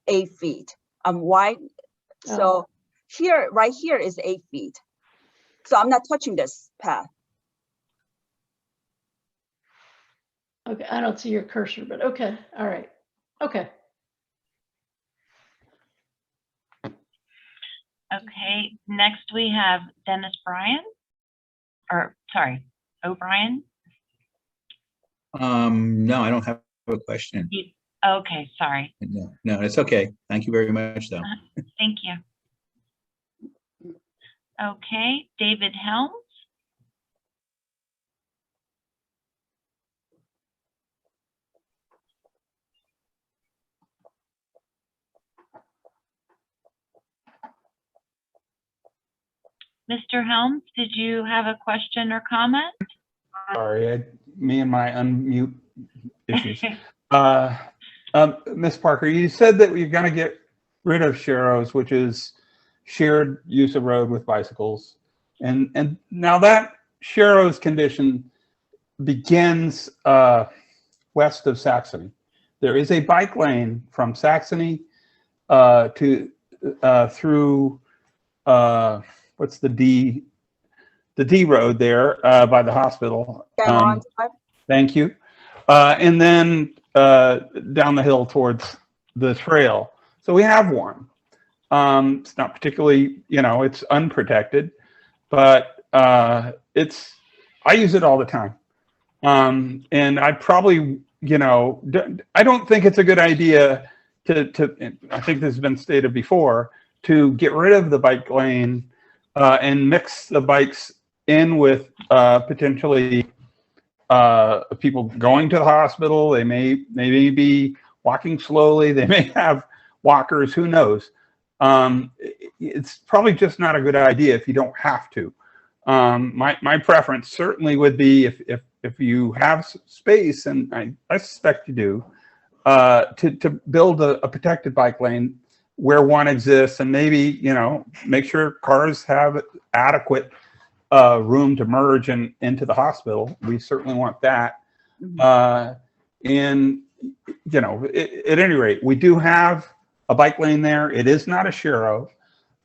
8 feet. I'm wide. So here, right here is 8 feet. So I'm not touching this path. Okay, I don't see your cursor, but okay, all right, okay. Okay, next we have Dennis O'Brien. No, I don't have a question. Okay, sorry. No, it's okay. Thank you very much, though. Thank you. Okay, David Helms. Mr. Helms, did you have a question or comment? Sorry, me and my unmute issues. Ms. Parker, you said that we're going to get rid of sharrows, which is shared use of road with bicycles. And now that sharrows condition begins west of Saxony. There is a bike lane from Saxony through what's the D road there by the hospital. Thank you. And then down the hill towards the trail. So we have one. It's not particularly, it's unprotected, but I use it all the time. And I probably, I don't think it's a good idea I think this has been stated before, to get rid of the bike lane and mix the bikes in with potentially people going to the hospital. They may be walking slowly. They may have walkers, who knows? It's probably just not a good idea if you don't have to. My preference certainly would be if you have space, and I suspect you do, to build a protected bike lane where one exists, and maybe, you know, make sure cars have adequate room to merge into the hospital. We certainly want that. And, you know, at any rate, we do have a bike lane there. It is not a share-out.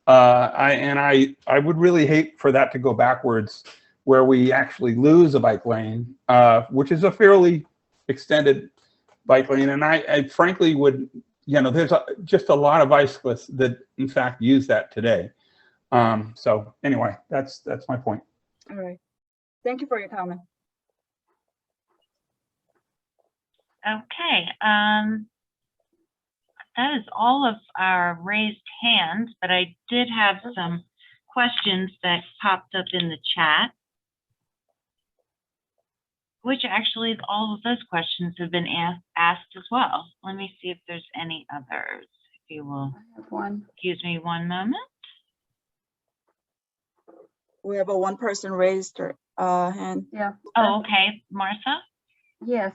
I would really hate for that to go backwards, where we actually lose a bike lane, which is a fairly extended bike lane. And I frankly would, you know, there's just a lot of bicyclists that in fact use that today. So anyway, that's my point. All right. Thank you for your comment. Okay, that is all of our raised hands, but I did have some questions that popped up in the chat, which actually all of those questions have been asked as well. Let me see if there's any others. If you will excuse me one moment. We have a one person raised her hand. Yeah. Oh, okay, Martha? Yes.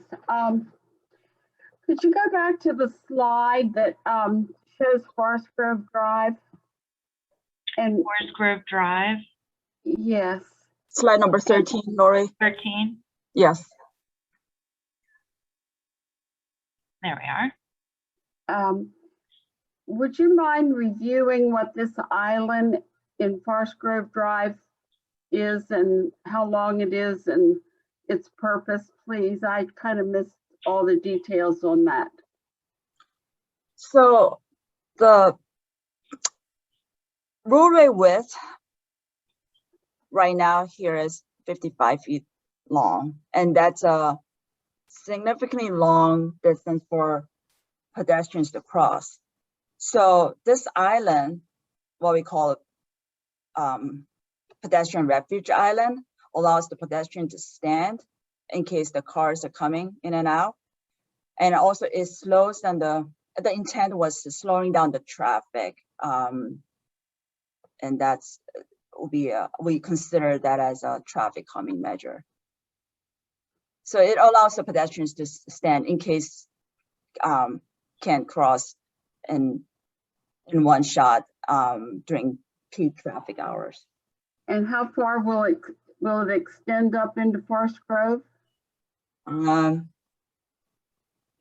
Could you go back to the slide that shows Forest Grove Drive? And Forest Grove Drive? Yes. Slide number 13, Lori. 13? Yes. There we are. Would you mind reviewing what this island in Forest Grove Drive is and how long it is and its purpose, please? I kind of missed all the details on that. So the roadway width right now here is 55 feet long, and that's a significantly long distance for pedestrians to cross. So this island, what we call it, pedestrian refuge island, allows the pedestrian to stand in case the cars are coming in and out. And also it slows down the intent was slowing down the traffic. And that's we consider that as a traffic calming measure. So it allows the pedestrians to stand in case can't cross in one shot during peak traffic hours. And how far will it extend up into Forest Grove?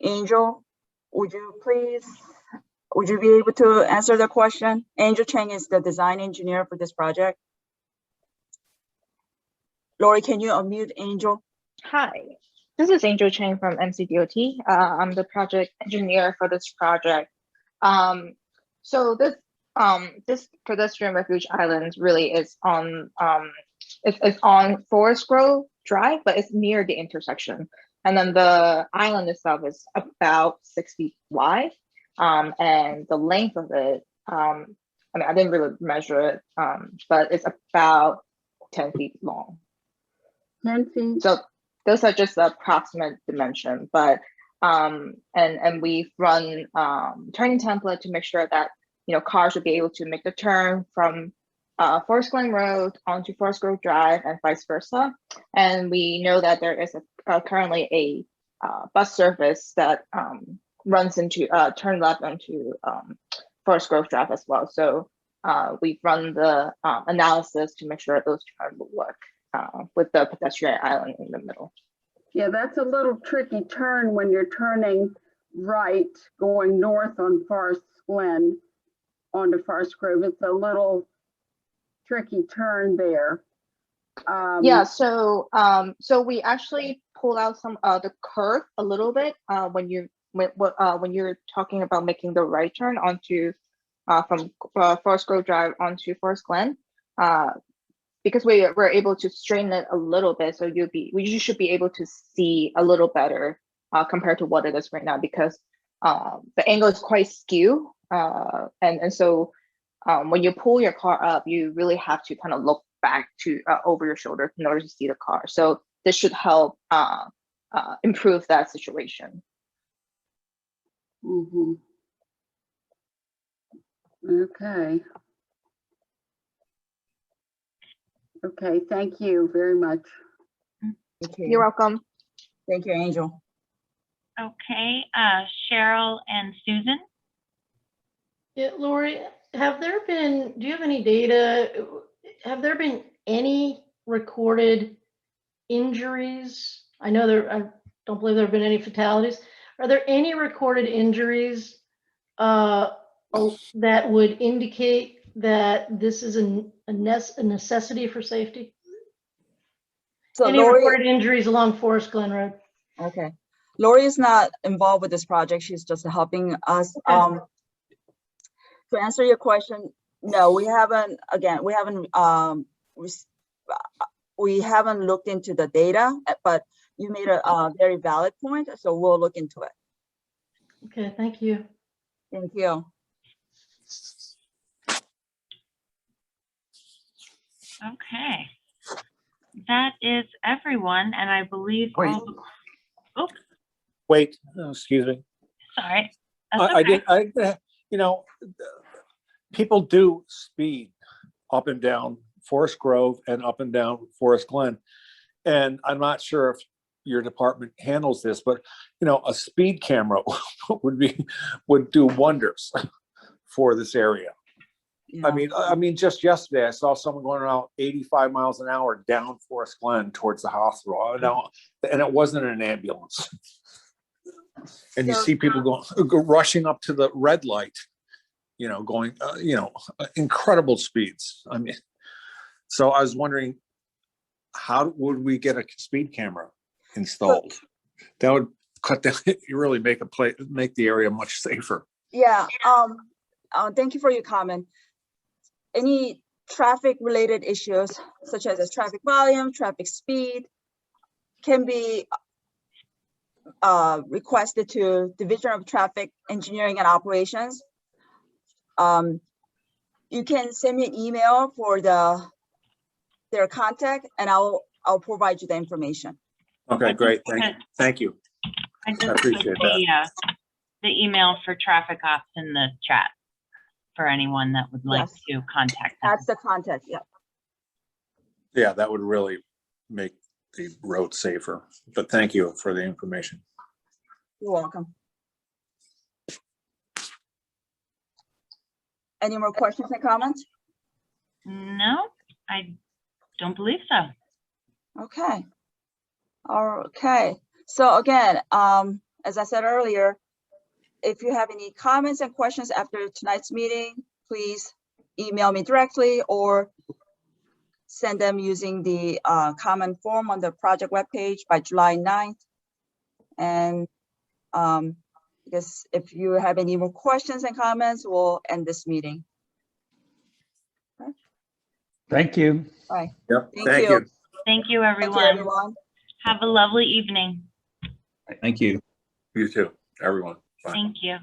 Angel, would you be able to answer the question? Angel Cheng is the design engineer for this project. Lori, can you unmute Angel? Hi, this is Angel Cheng from MCDOT. I'm the project engineer for this project. So this pedestrian refuge island really is on it's on Forest Grove Drive, but it's near the intersection. And then the island itself is about 6 feet wide, and the length of it, I mean, I didn't really measure it, but it's about 10 feet long. 10 feet. So those are just the approximate dimension, but and we've run turning template to make sure that, you know, cars will be able to make the turn from Forest Glen Road onto Forest Grove Drive and vice versa. And we know that there is currently a bus service that runs into turn left onto Forest Grove Drive as well. So we've run the analysis to make sure those turns will work with the pedestrian island in the middle. Yeah, that's a little tricky turn when you're turning right going north on Forest Glen onto Forest Grove. It's a little tricky turn there. Yeah, so so we actually pulled out some the curve a little bit when you're talking about making the right turn onto from Forest Grove Drive onto Forest Glen, because we're able to straighten it a little bit, so you should be able to see a little better compared to what it is right now, because the angle is quite skew, and so when you pull your car up, you really have to kind of look back to over your shoulder in order to see the car. So this should help improve that situation. Mm-hmm. Okay. Okay, thank you very much. Thank you. You're welcome. Thank you, Angel. Okay, Cheryl and Susan. Yeah, Lori, do you have any data? Have there been any recorded injuries? I don't believe there have been any fatalities. Are there any recorded injuries that would indicate that this is a necessity for safety? So Any Lori, reported injuries along Forest Glen Road? okay. Lori is not involved with this project. She's just helping us. Okay. To answer your question, no, we haven't, again, we haven't looked into the data, but you made a very valid point, so we'll look into it. Okay, thank you. Thank you. Okay. That is everyone, and I believe Wait. all the, oh, Wait, excuse me. sorry. That's okay. You know, people do speed up and down Forest Grove and up and down Forest Glen. And I'm not sure if your department handles this, but you know, a speed camera would do wonders for this area. Yeah. I mean, just yesterday I saw someone going around 85 miles an hour down Forest Glen towards the hospital. And it wasn't an ambulance. And you see people rushing up to the red light, you know, going, incredible speeds. I mean, so I was wondering, how would we get a speed camera installed? That would cut down, really make the area much safer. Yeah. Thank you for your comment. Any traffic related issues, such as traffic volume, traffic speed, can be requested to Division of Traffic Engineering and Operations. You can send me an email for their contact, and I'll provide you the information. Okay, great. Thank you. I just appreciate put the email for traffic ops in the chat for anyone that would like to contact them. That's the contact, yeah. Yeah, that would really make the road safer. But thank you for the information. You're welcome. Any more questions and comments? No, I don't believe so. Okay. Okay. So again, as I said earlier, if you have any comments and questions after tonight's meeting, please email me directly or send them using the comment form on the project webpage by July 9th. And I guess if you have any more questions and comments, we'll end this meeting. Okay. Thank you. Bye. Yep. Thank you. Thank you, everyone. Thank you, everyone. Have a lovely evening. Thank you. You too, everyone. Bye. Thank you.